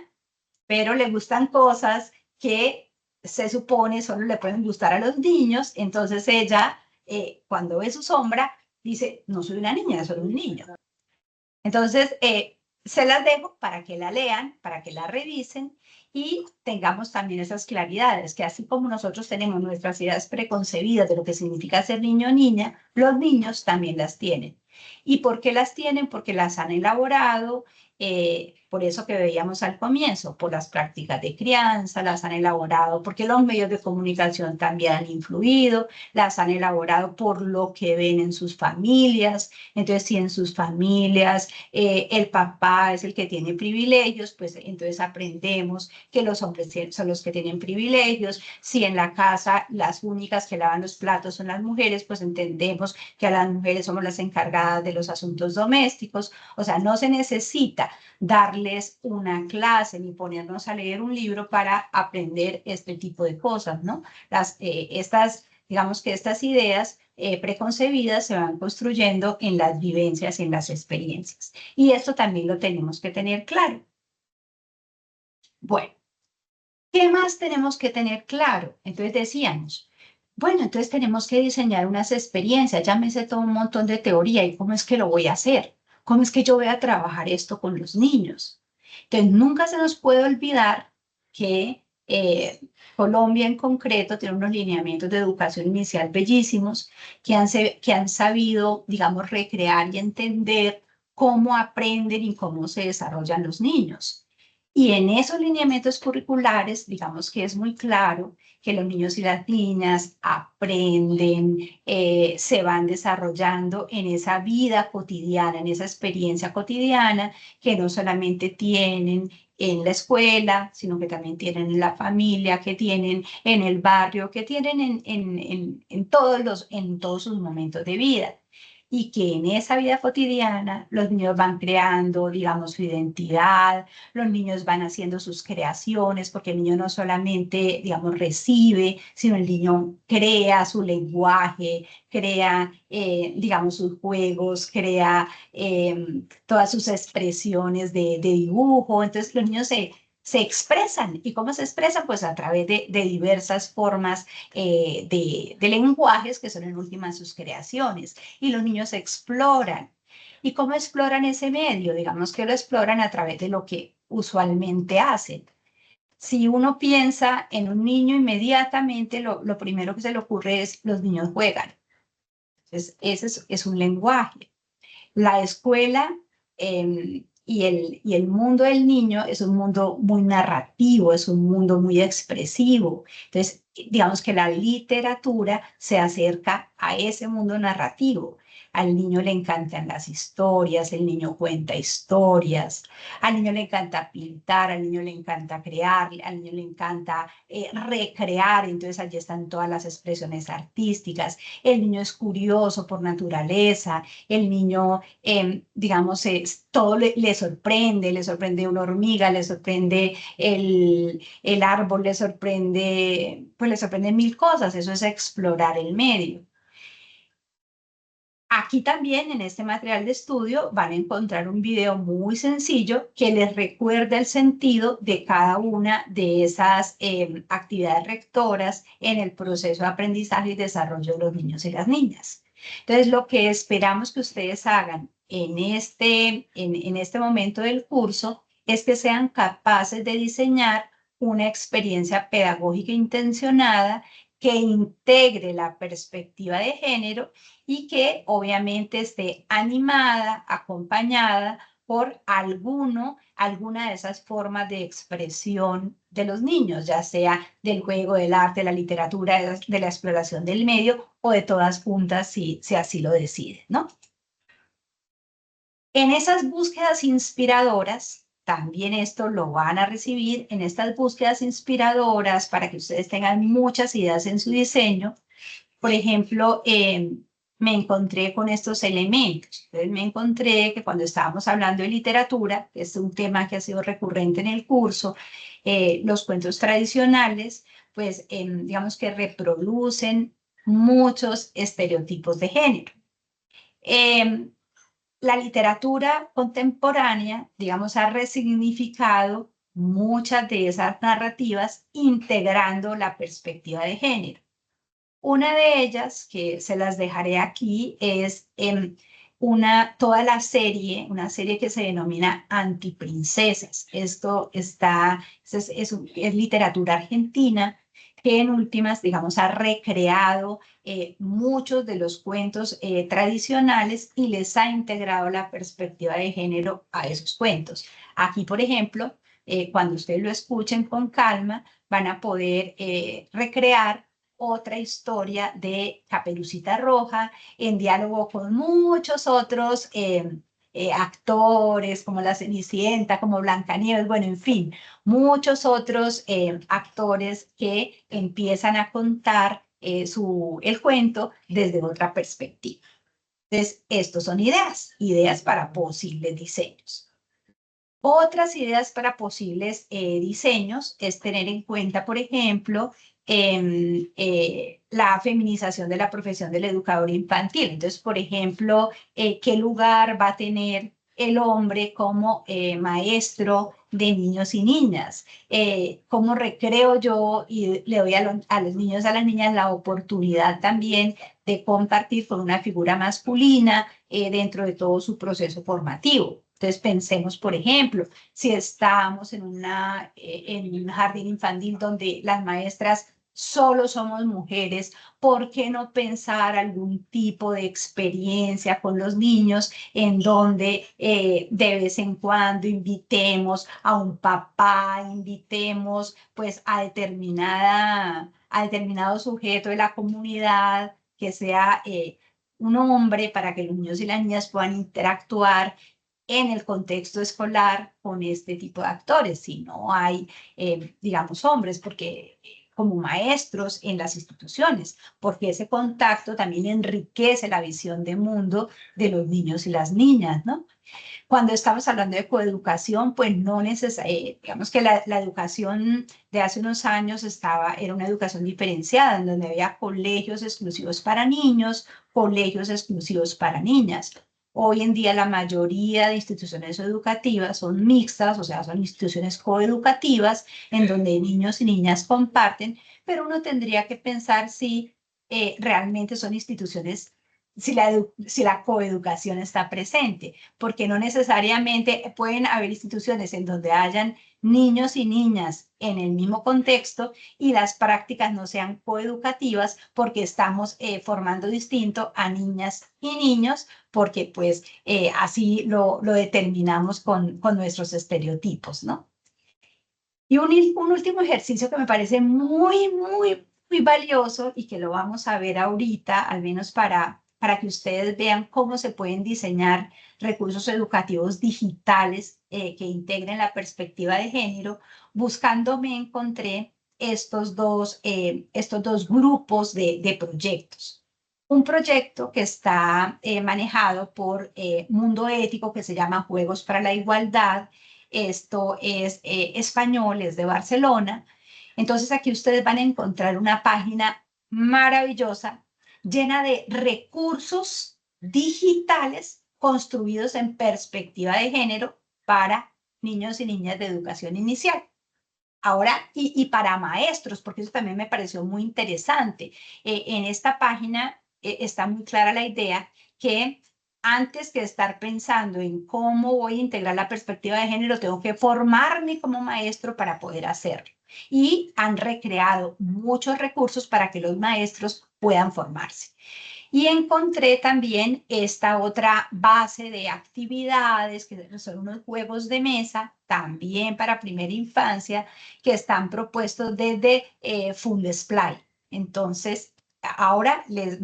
pero le gustan cosas que se supone solo le pueden gustar a los niños. Entonces ella, cuando ve su sombra, dice, no soy una niña, soy un niño. Entonces, se las dejo para que la lean, para que la revisen y tengamos también esas claridades, que así como nosotros tenemos nuestras ideas preconcebidas de lo que significa ser niño o niña, los niños también las tienen. ¿Y por qué las tienen? Porque las han elaborado Por eso que veíamos al comienzo, por las prácticas de crianza, las han elaborado, porque los medios de comunicación también han influido, las han elaborado por lo que ven en sus familias. Entonces, si en sus familias el papá es el que tiene privilegios, pues entonces aprendemos que los hombres son los que tienen privilegios. Si en la casa las únicas que lavan los platos son las mujeres, pues entendemos que a las mujeres somos las encargadas de los asuntos domésticos. O sea, no se necesita darles una clase ni ponernos a leer un libro para aprender este tipo de cosas, ¿no? Digamos que estas ideas preconcebidas se van construyendo en las vivencias, en las experiencias. Y esto también lo tenemos que tener claro. Bueno, ¿qué más tenemos que tener claro? Entonces decíamos, bueno, entonces tenemos que diseñar unas experiencias, ya me sé todo un montón de teoría y cómo es que lo voy a hacer, cómo es que yo voy a trabajar esto con los niños. Entonces nunca se nos puede olvidar que Colombia en concreto tiene unos lineamientos de educación inicial bellísimos que han sabido, digamos, recrear y entender cómo aprenden y cómo se desarrollan los niños. Y en esos lineamientos curriculares, digamos que es muy claro que los niños y las niñas aprenden, se van desarrollando en esa vida cotidiana, en esa experiencia cotidiana que no solamente tienen en la escuela, sino que también tienen en la familia, que tienen en el barrio, que tienen en todos sus momentos de vida. Y que en esa vida cotidiana los niños van creando, digamos, su identidad, los niños van haciendo sus creaciones, porque el niño no solamente, digamos, recibe, sino el niño crea su lenguaje, crea, digamos, sus juegos, crea todas sus expresiones de dibujo. Entonces los niños se expresan. ¿Y cómo se expresan? Pues a través de diversas formas de lenguajes que son en última sus creaciones. Y los niños exploran. ¿Y cómo exploran ese medio? Digamos que lo exploran a través de lo que usualmente hacen. Si uno piensa en un niño, inmediatamente lo primero que se le ocurre es los niños juegan. Entonces, ese es un lenguaje. La escuela y el mundo del niño es un mundo muy narrativo, es un mundo muy expresivo. Entonces, digamos que la literatura se acerca a ese mundo narrativo. Al niño le encantan las historias, el niño cuenta historias, al niño le encanta pintar, al niño le encanta crear, al niño le encanta recrear, entonces allí están todas las expresiones artísticas. El niño es curioso por naturaleza, el niño digamos, todo le sorprende una hormiga, le sorprende el árbol, pues le sorprende mil cosas, eso es explorar el medio. Aquí también en este material de estudio van a encontrar un video muy sencillo que les recuerda el sentido de cada una de esas actividades rectoras en el proceso de aprendizaje y desarrollo de los niños y las niñas. Entonces, lo que esperamos que ustedes hagan en este momento del curso es que sean capaces de diseñar una experiencia pedagógica intencionada que integre la perspectiva de género y que obviamente esté animada, acompañada por alguna de esas formas de expresión de los niños, ya sea del juego, del arte, de la literatura, de la exploración del medio o de todas juntas si así lo deciden, ¿no? En esas búsquedas inspiradoras, también esto lo van a recibir en estas búsquedas inspiradoras para que ustedes tengan muchas ideas en su diseño. Por ejemplo, me encontré con estos elementos. Entonces me encontré que cuando estábamos hablando de literatura, que es un tema que ha sido recurrente en el curso, los cuentos tradicionales, pues digamos que reproducen muchos estereotipos de género. La literatura contemporánea, digamos, ha resignificado muchas de esas narrativas integrando la perspectiva de género. Una de ellas, que se las dejaré aquí, es toda la serie, una serie que se denomina Antiprincesas. Esto es literatura argentina que en últimas, digamos, ha recreado muchos de los cuentos tradicionales y les ha integrado la perspectiva de género a esos cuentos. Aquí, por ejemplo, cuando ustedes lo escuchen con calma, van a poder recrear otra historia de Caperucita Roja en diálogo con muchos otros actores, como La Cenicienta, como Blancanieves, bueno, en fin, muchos otros actores que empiezan a contar el cuento desde otra perspectiva. Entonces, estos son ideas para posibles diseños. Otras ideas para posibles diseños es tener en cuenta, por ejemplo, la feminización de la profesión del educador infantil. Entonces, por ejemplo, ¿qué lugar va a tener el hombre como maestro de niños y niñas? ¿Cómo recreo yo y le doy a los niños y a las niñas la oportunidad también de compartir con una figura masculina dentro de todo su proceso formativo? Entonces pensemos, por ejemplo, si estamos en un jardín infantil donde las maestras solo somos mujeres, ¿por qué no pensar algún tipo de experiencia con los niños en donde de vez en cuando invitemos a un papá, invitemos pues a determinado sujeto de la comunidad que sea un hombre para que los niños y las niñas puedan interactuar en el contexto escolar con este tipo de actores, si no hay, digamos, hombres, porque como maestros en las instituciones, porque ese contacto también enriquece la visión de mundo de los niños y las niñas, ¿no? Cuando estamos hablando de coeducación, pues no necesariamente, digamos que la educación de hace unos años era una educación diferenciada, en donde había colegios exclusivos para niños, colegios exclusivos para niñas. Hoy en día la mayoría de instituciones educativas son mixtas, o sea, son instituciones coeducativas en donde niños y niñas comparten, pero uno tendría que pensar si realmente son instituciones, si la coeducación está presente, porque no necesariamente pueden haber instituciones en donde hayan niños y niñas en el mismo contexto y las prácticas no sean coeducativas porque estamos formando distinto a niñas y niños porque pues así lo determinamos con nuestros estereotipos, ¿no? Y un último ejercicio que me parece muy valioso y que lo vamos a ver ahorita, al menos para que ustedes vean cómo se pueden diseñar recursos educativos digitales que integren la perspectiva de género. Buscando me encontré estos dos grupos de proyectos. Un proyecto que está manejado por Mundo Ético que se llama Juegos para la Igualdad. Esto es español, es de Barcelona. Entonces aquí ustedes van a encontrar una página maravillosa llena de recursos digitales construidos en perspectiva de género para niños y niñas de educación inicial. Ahora, y para maestros, porque eso también me pareció muy interesante. En esta página está muy clara la idea que antes que estar pensando en cómo voy a integrar la perspectiva de género, tengo que formarme como maestro para poder hacerlo. Y han recreado muchos recursos para que los maestros puedan formarse. Y encontré también esta otra base de actividades, que son unos juegos de mesa, también para primera infancia, que están propuestos desde Fundesplay. Entonces, ahora les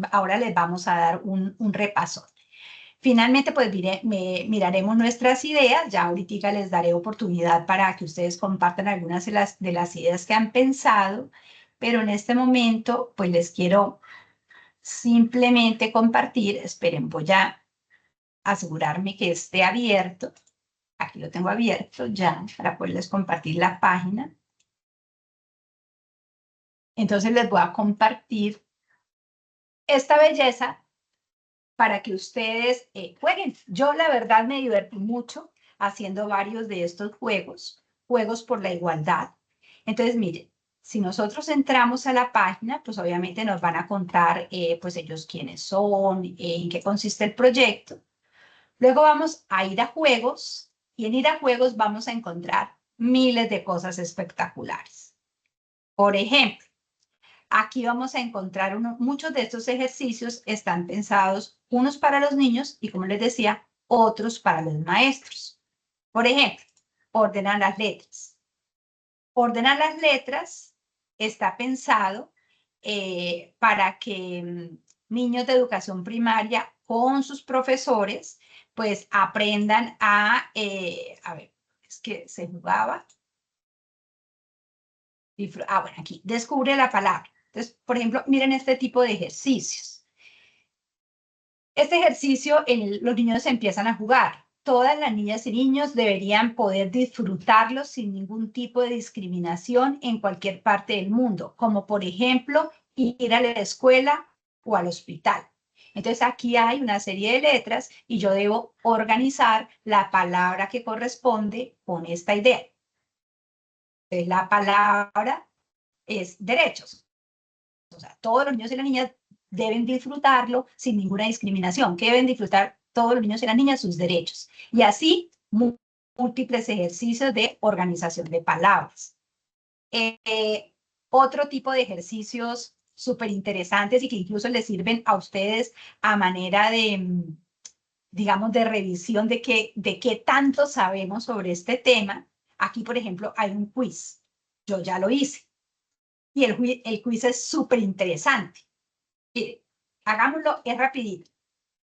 vamos a dar un repaso. Finalmente, pues miraremos nuestras ideas. Ya ahorita les daré oportunidad para que ustedes compartan algunas de las ideas que han pensado, pero en este momento, pues les quiero simplemente compartir. Esperen, voy a asegurarme que esté abierto. Aquí lo tengo abierto ya para poderles compartir la página. Entonces les voy a compartir esta belleza para que ustedes jueguen. Yo la verdad me divertí mucho haciendo varios de estos juegos por la igualdad. Entonces miren, si nosotros entramos a la página, pues obviamente nos van a contar pues ellos quiénes son, en qué consiste el proyecto. Luego vamos a ir a juegos y en ir a juegos vamos a encontrar miles de cosas espectaculares. Por ejemplo, aquí vamos a encontrar muchos de estos ejercicios están pensados unos para los niños y, como les decía, otros para los maestros. Por ejemplo, ordenar las letras. Ordenar las letras está pensado para que niños de educación primaria con sus profesores pues aprendan a ver, es que se jugaba. Bueno, aquí, descubre la palabra. Entonces, por ejemplo, miren este tipo de ejercicios. Este ejercicio, los niños empiezan a jugar. Todas las niñas y niños deberían poder disfrutarlo sin ningún tipo de discriminación en cualquier parte del mundo, como por ejemplo, ir a la escuela o al hospital. Entonces, aquí hay una serie de letras y yo debo organizar la palabra que corresponde con esta idea. Entonces, la palabra es derechos. O sea, todos los niños y las niñas deben disfrutarlo sin ninguna discriminación, que deben disfrutar todos los niños y las niñas sus derechos. Y así, múltiples ejercicios de organización de palabras. Otro tipo de ejercicios súper interesantes y que incluso les sirven a ustedes a manera de, digamos, de revisión de qué tanto sabemos sobre este tema. Aquí, por ejemplo, hay un quiz. Yo ya lo hice. Y el quiz es súper interesante. Mire, hagámoslo, es rapidito.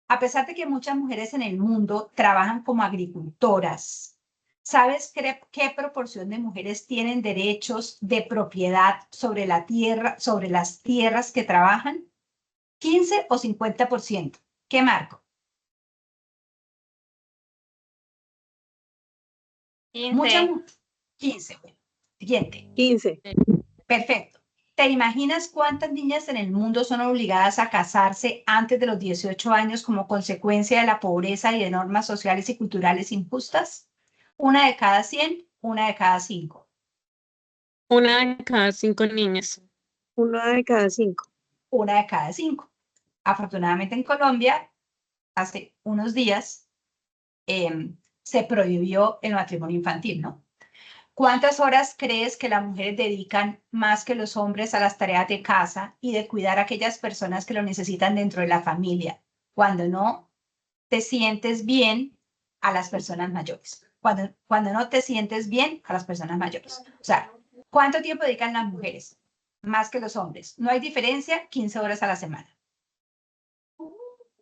A pesar de que muchas mujeres en el mundo trabajan como agricultoras, ¿sabes qué proporción de mujeres tienen derechos de propiedad sobre la tierra, sobre las tierras que trabajan? ¿15 o 50%? ¿Qué marco? 15. 15. Bueno. Siguiente. 15. Perfecto. ¿Te imaginas cuántas niñas en el mundo son obligadas a casarse antes de los 18 años como consecuencia de la pobreza y de normas sociales y culturales injustas? 1 de cada 100, 1 de cada 5. 1 de cada 5 niñas. 1 de cada 5. 1 de cada 5. Afortunadamente en Colombia, hace unos días, se prohibió el matrimonio infantil, ¿no? ¿Cuántas horas crees que las mujeres dedican más que los hombres a las tareas de casa y de cuidar a aquellas personas que lo necesitan dentro de la familia? Cuando no te sientes bien a las personas mayores. Cuando no te sientes bien a las personas mayores. O sea, ¿cuánto tiempo dedican las mujeres? Más que los hombres. No hay diferencia, 15 horas a la semana.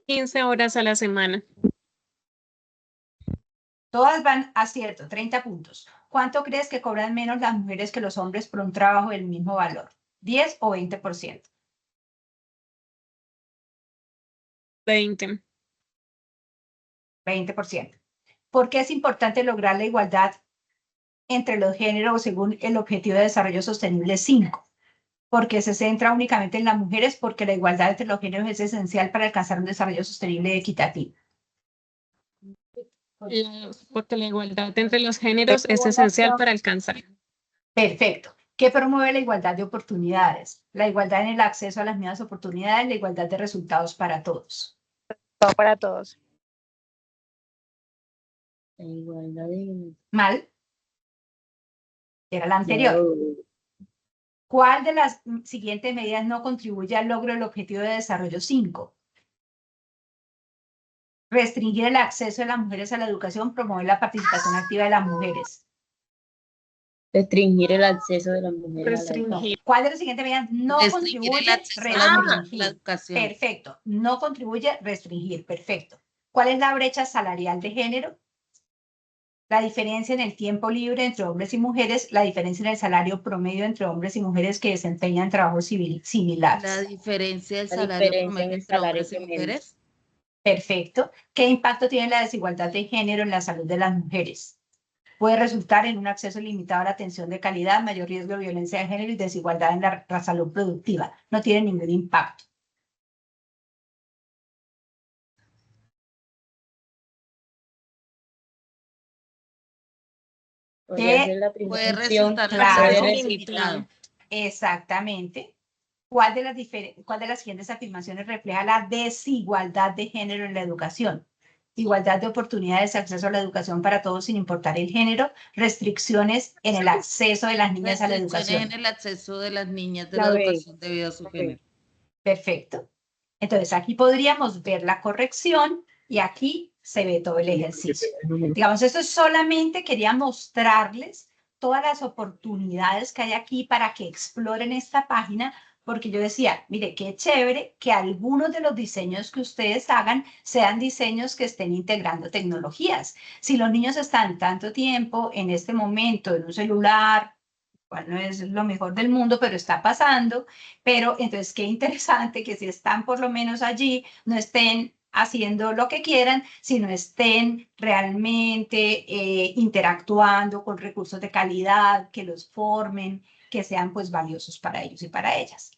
15 horas a la semana. Todas van a cierto, 30 puntos. ¿Cuánto crees que cobran menos las mujeres que los hombres por un trabajo del mismo valor? ¿10 o 20%? 20. 20%. ¿Por qué es importante lograr la igualdad entre los géneros según el Objetivo de Desarrollo Sostenible 5? Porque se centra únicamente en las mujeres, porque la igualdad entre los géneros es esencial para alcanzar un desarrollo sostenible y equitativo. Porque la igualdad entre los géneros es esencial para alcanzar. Perfecto. ¿Qué promueve la igualdad de oportunidades? La igualdad en el acceso a las mismas oportunidades, la igualdad de resultados para todos. Todo para todos. La igualdad de... ¿Mal? Era la anterior. No. ¿Cuál de las siguientes medidas no contribuye al logro del Objetivo de Desarrollo 5? Restringir el acceso de las mujeres a la educación, promover la participación activa de las mujeres. Restringir el acceso de las mujeres a la educación. Restringir. ¿Cuál de las siguientes medidas no Restringir el contribuye? acceso a Restringir. la educación. Perfecto. No contribuye, restringir. Perfecto. ¿Cuál es la brecha salarial de género? La diferencia en el tiempo libre entre hombres y mujeres, la diferencia en el salario promedio entre hombres y mujeres que desempeñan trabajos similares. La diferencia del La salario diferencia en promedio el entre salario hombres y promedio. mujeres. Perfecto. ¿Qué impacto tiene la desigualdad de género en la salud de las mujeres? Puede resultar en un acceso limitado a la atención de calidad, mayor riesgo de violencia de género y desigualdad en la salud productiva. No tiene ningún impacto. Podría ser la Puede primera opción. resultar en Claro. acceso Puede limitado. Exactamente. ¿Cuál de las siguientes afirmaciones refleja la desigualdad de género en la educación? igualdad de oportunidades, acceso a la educación para todos sin importar el género, restricciones en el acceso de las niñas a la educación. En el acceso de las niñas de La la B. educación debido a su La B. género. Perfecto. Entonces aquí podríamos ver la corrección y aquí se ve todo el ejercicio. Digamos, esto es solamente quería mostrarles todas las oportunidades que hay aquí para que exploren esta página, porque yo decía, mire, qué chévere que algunos de los diseños que ustedes hagan sean diseños que estén integrando tecnologías. Si los niños están tanto tiempo en este momento en un celular, cual no es lo mejor del mundo, pero está pasando, pero entonces qué interesante que si están por lo menos allí, no estén haciendo lo que quieran, sino estén realmente interactuando con recursos de calidad, que los formen, que sean pues valiosos para ellos y para ellas.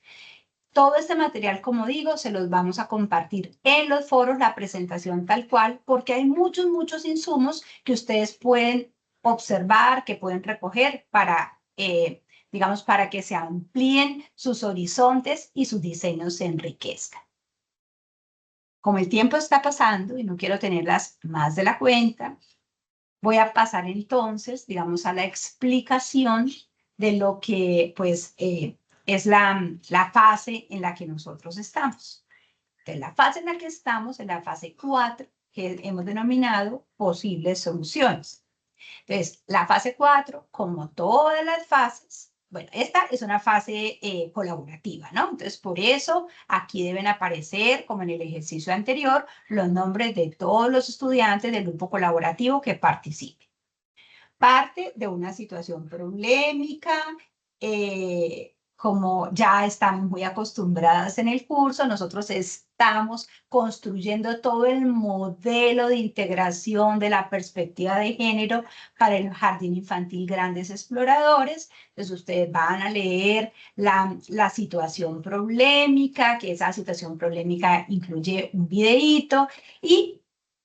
Todo este material, como digo, se los vamos a compartir en los foros, la presentación tal cual, porque hay muchos insumos que ustedes pueden observar, que pueden recoger para, digamos, para que se amplíen sus horizontes y sus diseños se enriquezcan. Como el tiempo está pasando y no quiero tenerlas más de la cuenta, voy a pasar entonces, digamos, a la explicación de lo que, pues, es la fase en la que nosotros estamos. Entonces, la fase en la que estamos es la fase 4, que hemos denominado posibles soluciones. Entonces, la fase 4, como todas las fases, bueno, esta es una fase colaborativa, ¿no? Entonces, por eso aquí deben aparecer, como en el ejercicio anterior, los nombres de todos los estudiantes del grupo colaborativo que participen. Parte de una situación problemática, como ya estamos muy acostumbradas en el curso, nosotros estamos construyendo todo el modelo de integración de la perspectiva de género para el Jardín Infantil Grandes Exploradores. Entonces ustedes van a leer la situación problemática, que esa situación problemática incluye un videíto y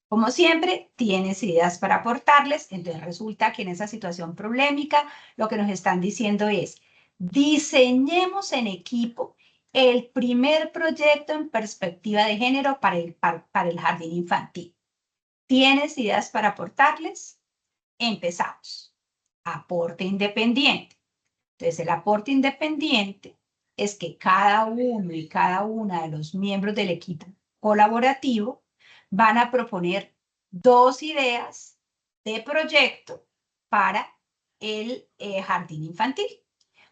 como siempre, tienes ideas para aportarles, entonces resulta que en esa situación problemática lo que nos están diciendo es, diseñemos en equipo el primer proyecto en perspectiva de género para el jardín infantil. ¿Tienes ideas para aportarles? Empezamos. Aporte independiente. Entonces, el aporte independiente es que cada uno y cada una de los miembros del equipo colaborativo van a proponer 2 ideas de proyecto para el jardín infantil.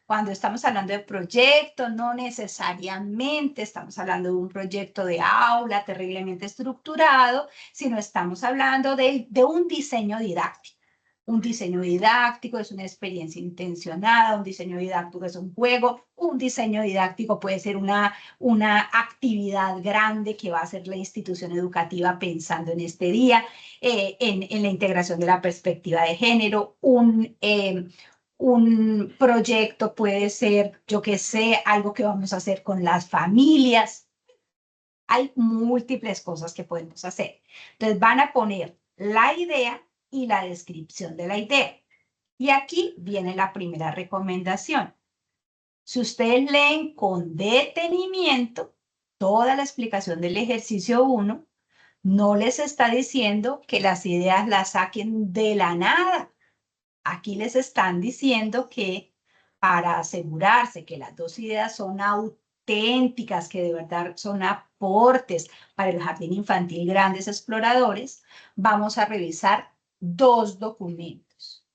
Cuando estamos hablando de proyecto, no necesariamente estamos hablando de un proyecto de aula terriblemente estructurado, sino estamos hablando de un diseño didáctico. Un diseño didáctico es una experiencia intencionada, un diseño didáctico es un juego, un diseño didáctico puede ser una actividad grande que va a hacer la institución educativa pensando en este día, en la integración de la perspectiva de género, un proyecto puede ser, yo qué sé, algo que vamos a hacer con las familias. Hay múltiples cosas que podemos hacer. Entonces van a poner la idea y la descripción de la idea. Y aquí viene la primera recomendación. Si ustedes leen con detenimiento toda la explicación del ejercicio 1, no les está diciendo que las ideas las saquen de la nada. Aquí les están diciendo que para asegurarse que las 2 ideas son auténticas, que de verdad son aportes para el Jardín Infantil Grandes Exploradores, vamos a revisar 2 documentos.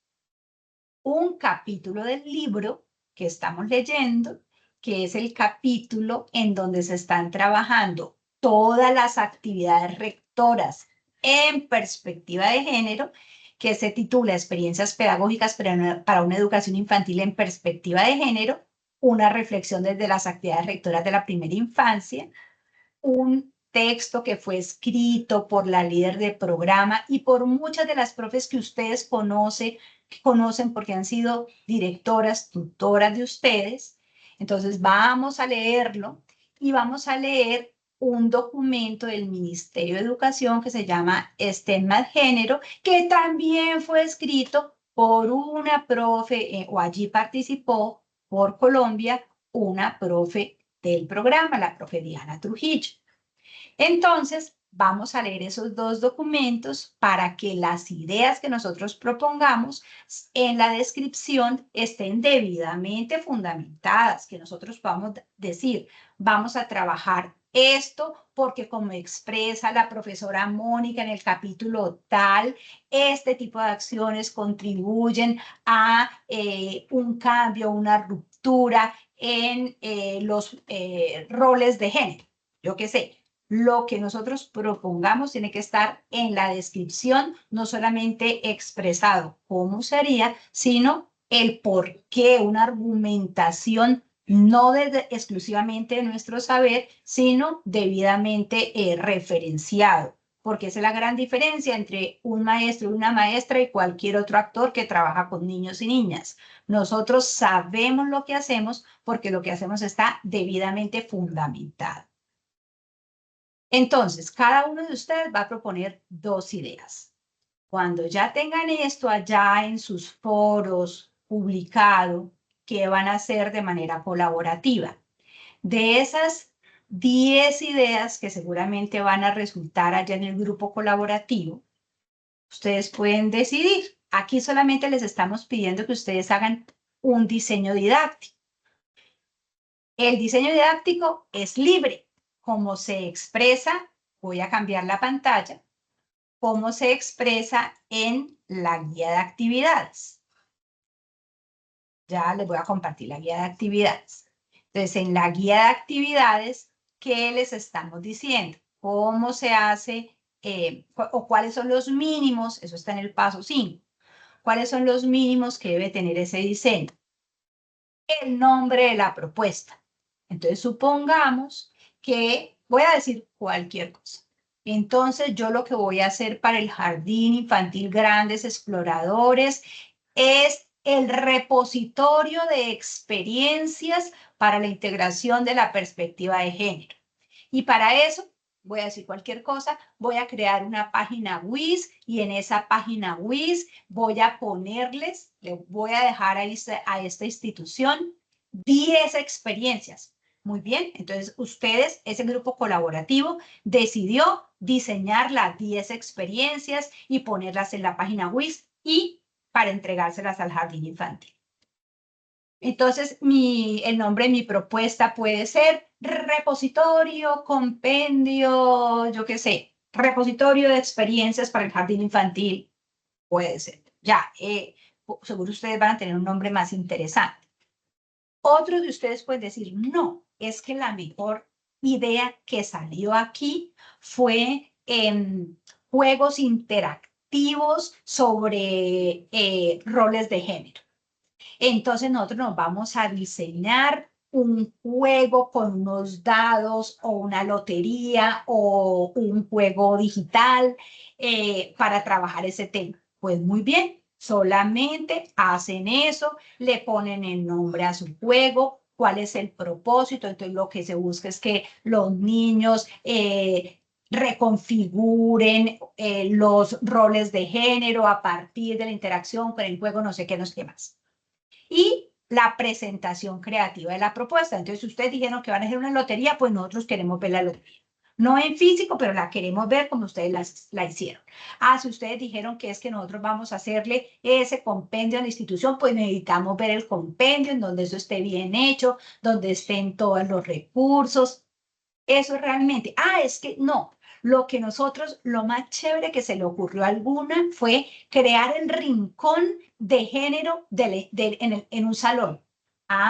Un capítulo del libro que estamos leyendo, que es el capítulo en donde se están trabajando todas las actividades rectoras en perspectiva de género, que se titula Experiencias Pedagógicas para una Educación Infantil en Perspectiva de Género, una reflexión desde las actividades rectoras de la primera infancia, un texto que fue escrito por la líder del programa y por muchas de las profes que ustedes conocen porque han sido directoras, tutoras de ustedes. Entonces vamos a leerlo y vamos a leer un documento del Ministerio de Educación que se llama STEM más Género, que también fue escrito por una profe, o allí participó por Colombia, una profe del programa, la profe Diana Trujillo. Entonces, vamos a leer esos dos documentos para que las ideas que nosotros propongamos en la descripción estén debidamente fundamentadas, que nosotros podamos decir, vamos a trabajar esto porque como expresa la profesora Mónica en el capítulo tal, este tipo de acciones contribuyen a un cambio, una ruptura en los roles de género. Yo qué sé, lo que nosotros propongamos tiene que estar en la descripción, no solamente expresado cómo sería, sino el por qué, una argumentación no exclusivamente de nuestro saber, sino debidamente referenciado, porque esa es la gran diferencia entre un maestro y una maestra y cualquier otro actor que trabaja con niños y niñas. Nosotros sabemos lo que hacemos porque lo que hacemos está debidamente fundamentado. Entonces, cada uno de ustedes va a proponer dos ideas. Cuando ya tengan esto allá en sus foros publicado, ¿qué van a hacer de manera colaborativa? De esas 10 ideas que seguramente van a resultar allá en el grupo colaborativo, ustedes pueden decidir. Aquí solamente les estamos pidiendo que ustedes hagan un diseño didáctico. El diseño didáctico es libre. Como se expresa, voy a cambiar la pantalla, cómo se expresa en la guía de actividades. Ya les voy a compartir la guía de actividades. Entonces, en la guía de actividades, ¿qué les estamos diciendo? ¿Cómo se hace o cuáles son los mínimos? Eso está en el paso 5. ¿Cuáles son los mínimos que debe tener ese diseño? El nombre de la propuesta. Entonces, supongamos que voy a decir cualquier cosa. Entonces, yo lo que voy a hacer para el Jardín Infantil Grandes Exploradores es el repositorio de experiencias para la integración de la perspectiva de género. Y para eso, voy a decir cualquier cosa, voy a crear una página WIS y en esa página WIS voy a ponerles, le voy a dejar a esta institución 10 experiencias. Muy bien, entonces ustedes, ese grupo colaborativo, decidió diseñar las 10 experiencias y ponerlas en la página WIS y para entregárselas al jardín infantil. Entonces, el nombre de mi propuesta puede ser repositorio, compendio, yo qué sé, repositorio de experiencias para el jardín infantil, puede ser. Ya, seguro ustedes van a tener un nombre más interesante. Otros de ustedes pueden decir, no, es que la mejor idea que salió aquí fue juegos interactivos sobre roles de género. Entonces nosotros nos vamos a diseñar un juego con unos dados o una lotería o un juego digital para trabajar ese tema. Pues muy bien, solamente hacen eso, le ponen el nombre a su juego, cuál es el propósito. Entonces lo que se busca es que los niños reconfiguren los roles de género a partir de la interacción con el juego, no sé qué, no sé qué más. Y la presentación creativa de la propuesta. Entonces, si ustedes dijeron que van a hacer una lotería, pues nosotros queremos ver la lotería. No en físico, pero la queremos ver como ustedes la hicieron. Si ustedes dijeron que es que nosotros vamos a hacerle ese compendio a la institución, pues necesitamos ver el compendio en donde eso esté bien hecho, donde estén todos los recursos. Eso realmente, es que no. Lo que nosotros, lo más chévere que se le ocurrió a alguna fue crear el rincón de género en un salón.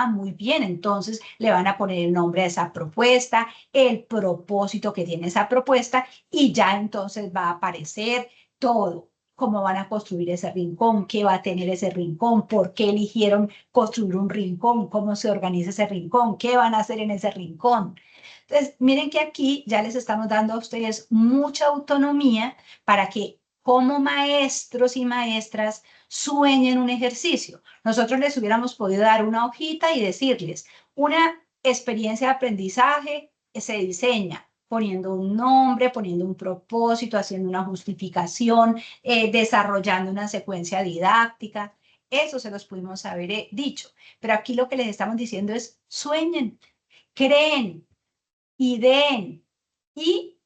Muy bien, entonces le van a poner el nombre a esa propuesta, el propósito que tiene esa propuesta y ya entonces va a aparecer todo. Cómo van a construir ese rincón, qué va a tener ese rincón, por qué eligieron construir un rincón, cómo se organiza ese rincón, qué van a hacer en ese rincón. Entonces, miren que aquí ya les estamos dando a ustedes mucha autonomía para que como maestros y maestras sueñen un ejercicio. Nosotros les hubiéramos podido dar una hojita y decirles, una experiencia de aprendizaje se diseña poniendo un nombre, poniendo un propósito, haciendo una justificación, desarrollando una secuencia didáctica. Eso se los pudimos haber dicho. Pero aquí lo que les estamos diciendo es sueñen, creen, ideen y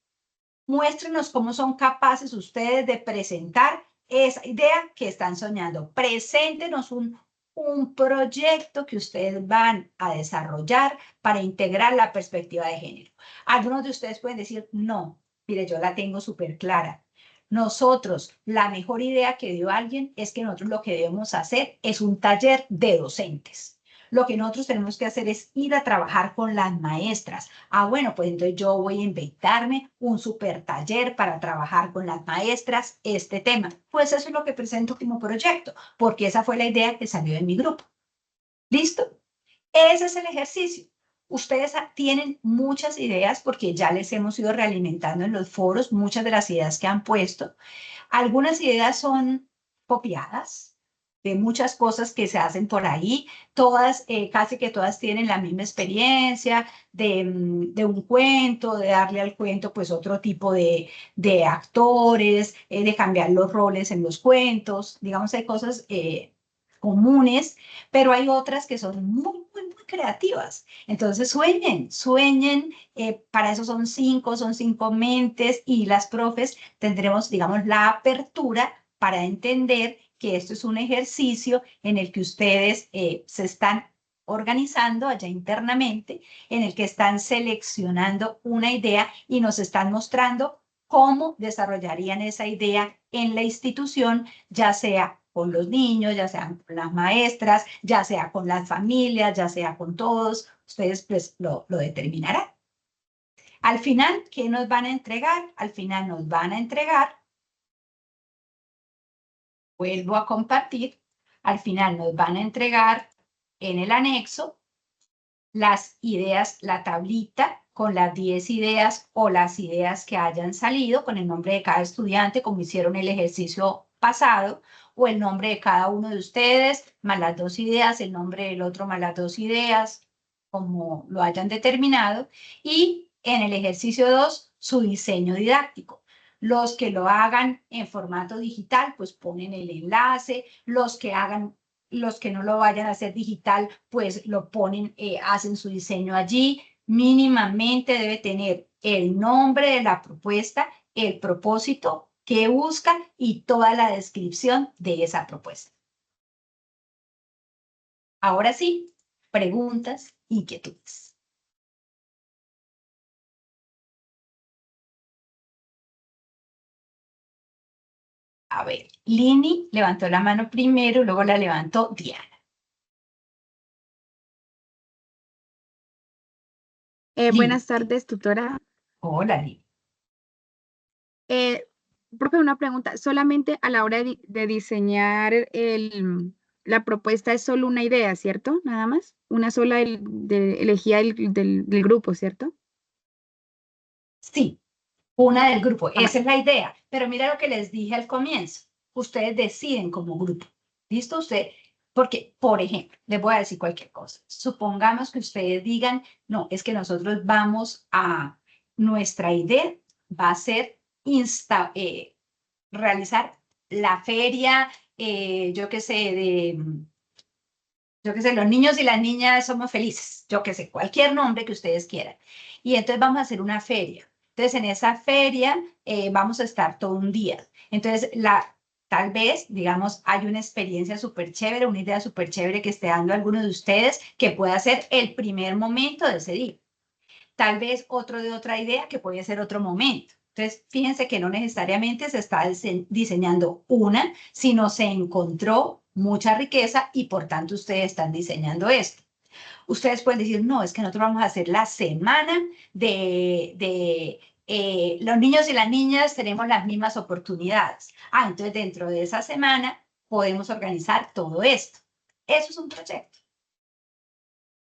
muéstrenos cómo son capaces ustedes de presentar esa idea que están soñando. Preséntenos un proyecto que ustedes van a desarrollar para integrar la perspectiva de género. Algunos de ustedes pueden decir, no, mire, yo la tengo súper clara. Nosotros, la mejor idea que dio alguien es que nosotros lo que debemos hacer es un taller de docentes. Lo que nosotros tenemos que hacer es ir a trabajar con las maestras. Ah, bueno, pues entonces yo voy a inventarme un super taller para trabajar con las maestras este tema. Pues eso es lo que presento como proyecto, porque esa fue la idea que salió de mi grupo. ¿Listo? Ese es el ejercicio. Ustedes tienen muchas ideas porque ya les hemos ido realimentando en los foros muchas de las ideas que han puesto. Algunas ideas son copiadas de muchas cosas que se hacen por ahí. Todas, casi que todas tienen la misma experiencia de un cuento, de darle al cuento pues otro tipo de actores, de cambiar los roles en los cuentos. Digamos, hay cosas comunes, pero hay otras que son muy creativas. Entonces sueñen, para eso son cinco mentes y las profes tendremos, digamos, la apertura para entender que esto es un ejercicio en el que ustedes se están organizando allá internamente, en el que están seleccionando una idea y nos están mostrando cómo desarrollarían esa idea en la institución, ya sea con los niños, ya sean con las maestras, ya sea con las familias, ya sea con todos. Ustedes pues lo determinarán. Al final, ¿qué nos van a entregar? Al final nos van a entregar, vuelvo a compartir, al final nos van a entregar en el anexo las ideas, la tablita con las 10 ideas o las ideas que hayan salido con el nombre de cada estudiante, como hicieron el ejercicio pasado, o el nombre de cada uno de ustedes, más las 2 ideas, el nombre del otro más las 2 ideas, como lo hayan determinado, y en el ejercicio 2, su diseño didáctico. Los que lo hagan en formato digital, pues ponen el enlace, los que no lo vayan a hacer digital, pues lo ponen, hacen su diseño allí. Mínimamente debe tener el nombre de la propuesta, el propósito que buscan y toda la descripción de esa propuesta. Ahora sí, preguntas, inquietudes. A ver, Lini levantó la mano primero, luego la levantó Diana. Buenas tardes, tutora. Hola, Lini. Profe, una pregunta. Solamente a la hora de diseñar la propuesta es solo una idea, ¿cierto? Nada más. Una sola elegida del grupo, ¿cierto? Sí, una del grupo. Esa es la idea. Pero mira lo que les dije al comienzo. Ustedes deciden como grupo. ¿Listo? Porque, por ejemplo, les voy a decir cualquier cosa. Supongamos que ustedes digan, no, es que nosotros nuestra idea va a ser realizar la feria, yo qué sé, los niños y las niñas somos felices, yo qué sé, cualquier nombre que ustedes quieran. Y entonces vamos a hacer una feria. Entonces en esa feria vamos a estar todo un día. Entonces tal vez, digamos, hay una experiencia súper chévere, una idea súper chévere que esté dando alguno de ustedes que pueda ser el primer momento de ese día. Tal vez otro de otra idea que puede ser otro momento. Entonces, fíjense que no necesariamente se está diseñando una, sino se encontró mucha riqueza y por tanto ustedes están diseñando esto. Ustedes pueden decir, no, es que nosotros vamos a hacer la semana de los niños y las niñas tenemos las mismas oportunidades. Ah, entonces dentro de esa semana podemos organizar todo esto. Eso es un proyecto.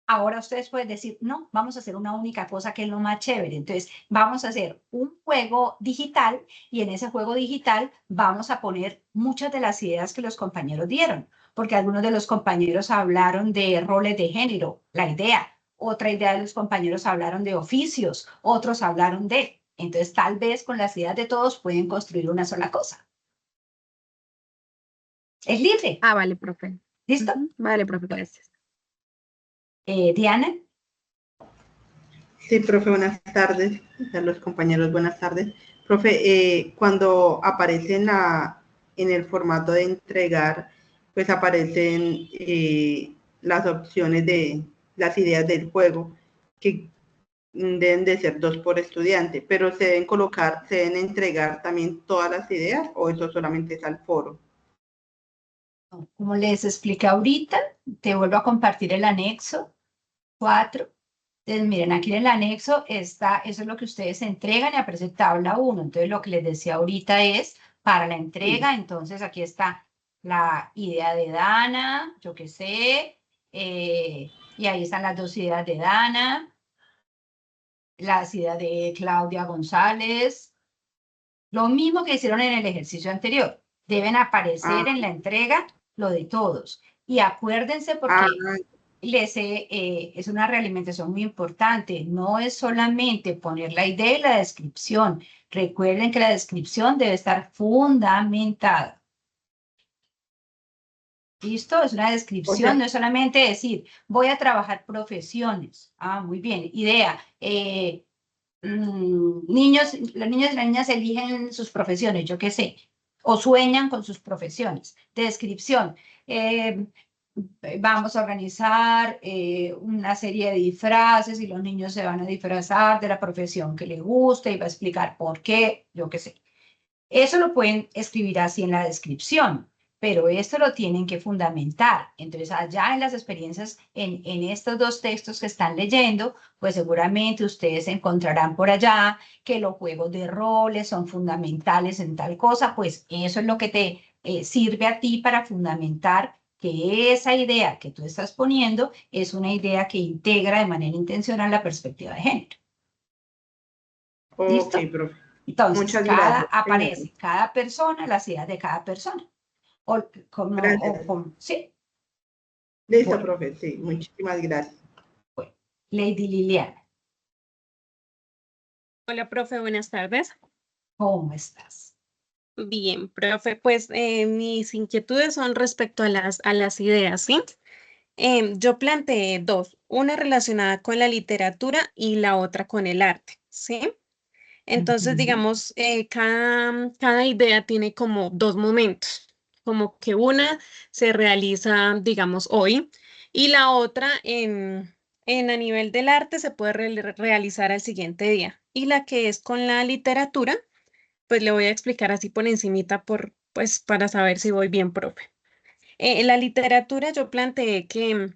Ahora ustedes pueden decir, no, vamos a hacer una única cosa que es lo más chévere. Entonces, vamos a hacer un juego digital y en ese juego digital vamos a poner muchas de las ideas que los compañeros dieron, porque algunos de los compañeros hablaron de roles de género, la idea. Otra idea de los compañeros hablaron de oficios, otros hablaron de. Entonces, tal vez con las ideas de todos pueden construir una sola cosa. Es libre. Ah, vale, profe. ¿Listo? Vale, profe, gracias. Diana. Sí, profe, buenas tardes. A los compañeros, buenas tardes. Profe, cuando aparece en el formato de entregar, pues aparecen las opciones de las ideas del juego, que deben de ser 2 por estudiante, pero se deben entregar también todas las ideas, o eso solamente es al foro. Como les expliqué ahorita, te vuelvo a compartir el anexo 4. Entonces, miren, aquí en el anexo está, eso es lo que ustedes entregan y aparece tabla 1. Entonces, lo que les decía ahorita es, para la entrega, entonces aquí está la idea de Dana, yo qué sé, y ahí están las 2 ideas de Dana, las ideas de Claudia González, lo mismo que hicieron en el ejercicio anterior. Deben aparecer en la entrega lo de todos. Y acuérdense porque es una realimentación muy importante. No es solamente poner la idea y la descripción. Recuerden que la descripción debe estar fundamentada. ¿Listo? Es una descripción, no es solamente decir, voy a trabajar profesiones. Ah, muy bien. Idea. Los niños y las niñas eligen sus profesiones, yo qué sé, o sueñan con sus profesiones. Descripción. Vamos a organizar una serie de disfraces y los niños se van a disfrazar de la profesión que les guste y va a explicar por qué, yo qué sé. Eso lo pueden escribir así en la descripción, pero esto lo tienen que fundamentar. Entonces, allá en las experiencias, en estos 2 textos que están leyendo, pues seguramente ustedes encontrarán por allá que los juegos de roles son fundamentales en tal cosa, pues eso es lo que te sirve a ti para fundamentar que esa idea que tú estás poniendo es una idea que integra de manera intencional la perspectiva de género. ¿Listo? Ok, profe. Entonces, Muchas gracias. aparece cada persona, las ideas de cada persona. Sí. Listo, Bueno. profe, sí, muchísimas gracias. Bueno, Lady Liliana, Hola, profe, buenas tardes. ¿cómo estás? Bien, profe, pues mis inquietudes son respecto a las ideas, ¿sí? Yo planteé 2, una relacionada con la literatura y la otra con el arte, ¿sí? Entonces, digamos, cada idea tiene como 2 momentos, como que una se realiza, digamos, hoy y la otra en a nivel del arte se puede realizar al siguiente día. Y la que es con la literatura, pues le voy a explicar así por encimita pues para saber si voy bien, profe. En la literatura yo planteé que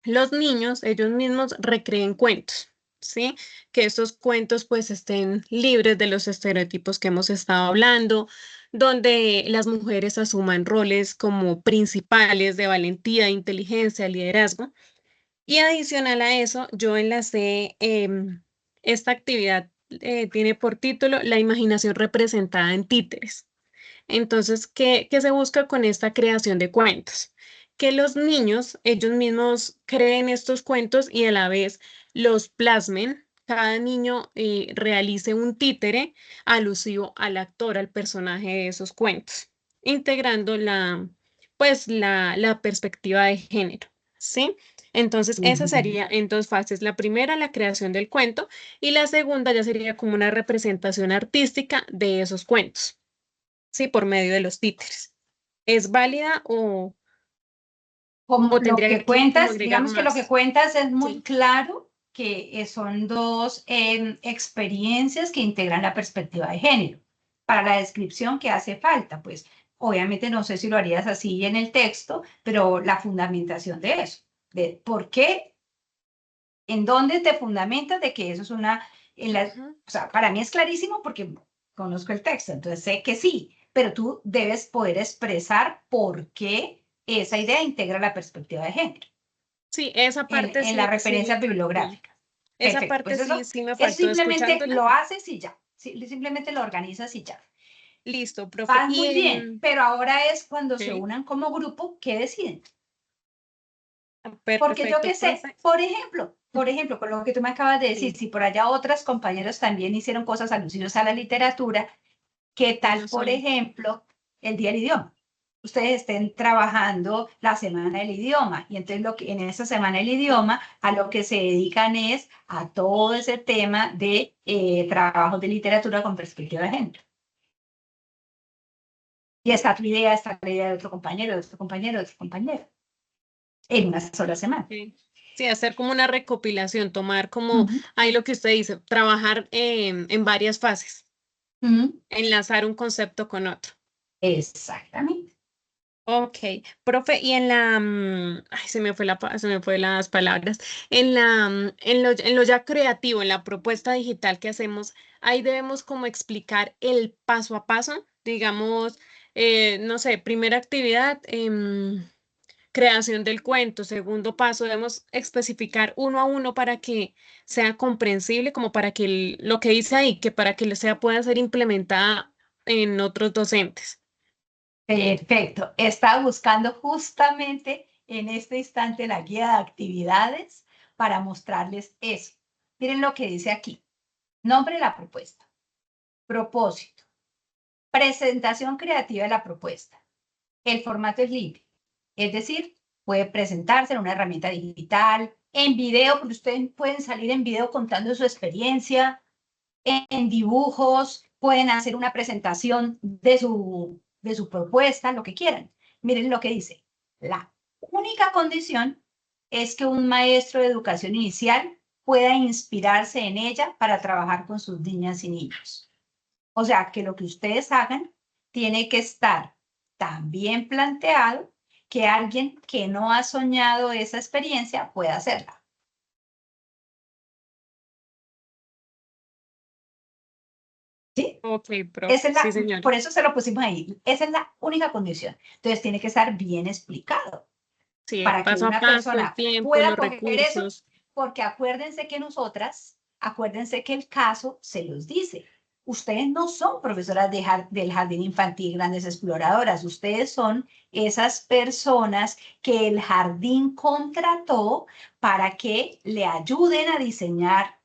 los niños, ellos mismos recreen cuentos, ¿sí? Que estos cuentos pues estén libres de los estereotipos que hemos estado hablando, donde las mujeres asuman roles como principales de valentía, inteligencia, liderazgo. Y adicional a eso, yo enlacé esta actividad, tiene por título La imaginación representada en títeres. Entonces, ¿qué se busca con esta creación de cuentos? Que los niños, ellos mismos creen estos cuentos y a la vez los plasmen. Cada niño realice un títere alusivo al actor, al personaje de esos cuentos, integrando la perspectiva de género, ¿sí? Entonces, esa sería en 2 fases. La primera, la creación del cuento, y la segunda ya sería como una representación artística de esos cuentos. Sí, por medio de los títeres. ¿Es válida o Como lo tendría que que como cuentas, agregar digamos que lo que más? cuentas es muy Sí. claro que son 2 experiencias que integran la perspectiva de género. Para la descripción que hace falta, pues obviamente no sé si lo harías así en el texto, pero la fundamentación de eso, de por qué, en dónde te fundamentas de que eso es o sea, para mí es clarísimo porque conozco el texto, entonces sé que sí, pero tú debes poder expresar por qué esa idea integra la perspectiva de género Sí, esa parte en la sí, referencia sí. bibliográfica. Esa Perfecto, pues parte eso, sí me eso faltó simplemente escuchándola. lo haces y ya, simplemente lo organizas y ya. Listo, profe. Vas muy bien, pero ahora es cuando se Ok, unan como grupo, ¿qué deciden? Porque yo perfecto, qué sé, profe. por ejemplo, con lo que tú me acabas de decir, Sí, si por allá otras compañeros también hicieron cosas alusivas a la literatura, ¿qué y tal, no por solo. ejemplo, el Día del Idioma? ustedes estén trabajando la semana del idioma. Y entonces en esa semana del idioma a lo que se dedican es a todo ese tema de trabajos de literatura con perspectiva de género. Y está la idea de otro compañero, de otro compañero, de otro compañero. En una sola semana. Sí, hacer como una recopilación, tomar como ahí lo que usted dice, trabajar en varias fases, enlazar un concepto con otro. Exactamente. Ok, profe, y en ay, se me fue las palabras, en lo ya creativo, en la propuesta digital que hacemos, ahí debemos como explicar el paso a paso, digamos, no sé, primera actividad, creación del cuento, segundo paso, debemos especificar uno a uno para que sea comprensible, como para que lo que dice ahí, que para que pueda ser implementada en otros docentes. Perfecto. Estaba buscando justamente en este instante la guía de actividades para mostrarles eso. Miren lo que dice aquí. Nombre de la propuesta. Propósito. Presentación creativa de la propuesta. El formato es libre. Es decir, puede presentarse en una herramienta digital, en video, porque ustedes pueden salir en video contando su experiencia, en dibujos, pueden hacer una presentación de su propuesta, lo que quieran. Miren lo que dice. La única condición es que un maestro de educación inicial pueda inspirarse en ella para trabajar con sus niñas y niños. O sea, que lo que ustedes hagan tiene que estar tan bien planteado que alguien que no ha soñado esa experiencia pueda hacerla. ¿Sí? Ok, profe. Sí, señora. Por eso se lo pusimos ahí. Esa es la única condición. Entonces tiene que estar bien explicado. Sí, Para que paso a una paso, persona el tiempo, pueda los coger eso, recursos. porque acuérdense que el caso se los dice. Ustedes no son profesoras del jardín infantil, grandes exploradoras. Ustedes son esas personas que el jardín contrató para que le ayuden a diseñar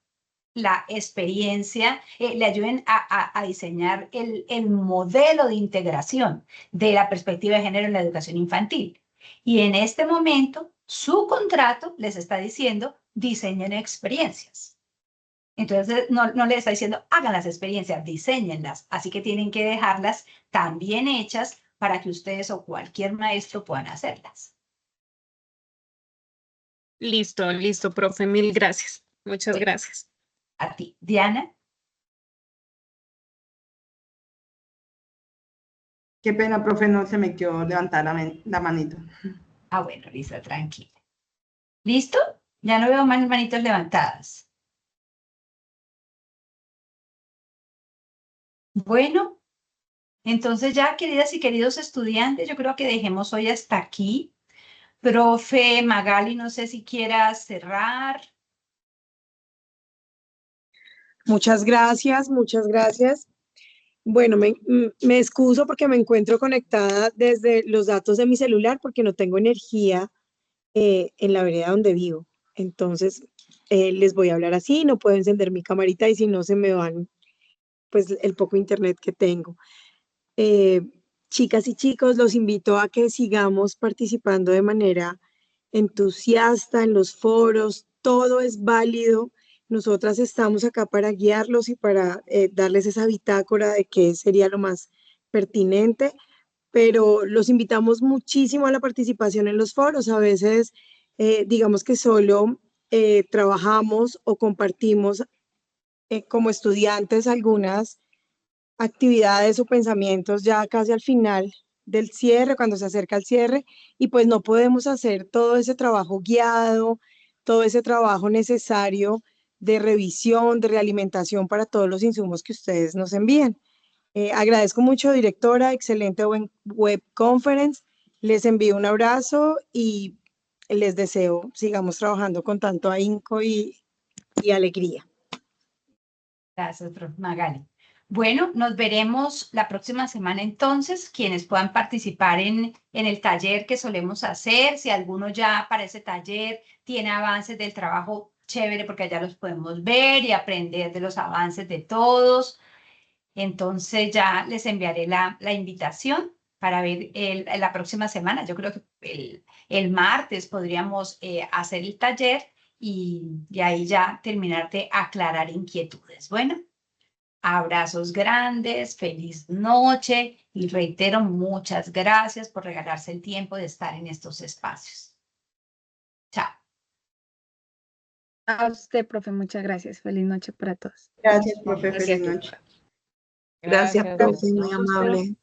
la experiencia, le ayuden a diseñar el modelo de integración de la perspectiva de género en la educación infantil. Y en este momento, su contrato les está diciendo, diseñen experiencias. Entonces, no les está diciendo, hagan las experiencias, diseñenlas. Así que tienen que dejarlas tan bien hechas para que ustedes o cualquier maestro puedan hacerlas. Listo, listo, profe. Mil gracias. Muchas Bueno, gracias. a ti. Diana. Qué pena, profe, no se me quedó levantar la manito. Ah, bueno, Lisa, tranquila. ¿Listo? Ya no veo más manitos levantadas. Bueno, entonces ya, queridas y queridos estudiantes, yo creo que dejemos hoy hasta aquí. Profe Magali, no sé si quieras cerrar. Muchas gracias, muchas gracias. Bueno, me excuso porque me encuentro conectada desde los datos de mi celular porque no tengo energía en la vereda donde vivo. Entonces, les voy a hablar así, no puedo encender mi camarita y si no se me van, pues, el poco internet que tengo. Chicas y chicos, los invito a que sigamos participando de manera entusiasta en los foros, todo es válido. Nosotras estamos acá para guiarlos y para darles esa bitácora de qué sería lo más pertinente, pero los invitamos muchísimo a la participación en los foros. A veces, digamos que solo trabajamos o compartimos como estudiantes algunas actividades o pensamientos ya casi al final del cierre, cuando se acerca el cierre, y pues no podemos hacer todo ese trabajo guiado, todo ese trabajo necesario de revisión, de realimentación para todos los insumos que ustedes nos envían. Agradezco mucho, directora, excelente web conference, les envío un abrazo y les deseo sigamos trabajando con tanto ahínco y alegría. Gracias, profe Magali. Bueno, nos veremos la próxima semana entonces, quienes puedan participar en el taller que solemos hacer. Si alguno ya para ese taller tiene avances del trabajo, chévere, porque allá los podemos ver y aprender de los avances de todos. Entonces ya les enviaré la invitación para ver la próxima semana. Yo creo que el martes podríamos hacer el taller y ahí ya terminar de aclarar inquietudes. Bueno, abrazos grandes, feliz noche y reitero muchas gracias por regalarse el tiempo de estar en estos espacios. Chao. A usted, profe, muchas gracias. Feliz noche para todos. Gracias, profe. Gracias. Feliz noche. Gracias, Gracias, profe, feliz muy noche. amable.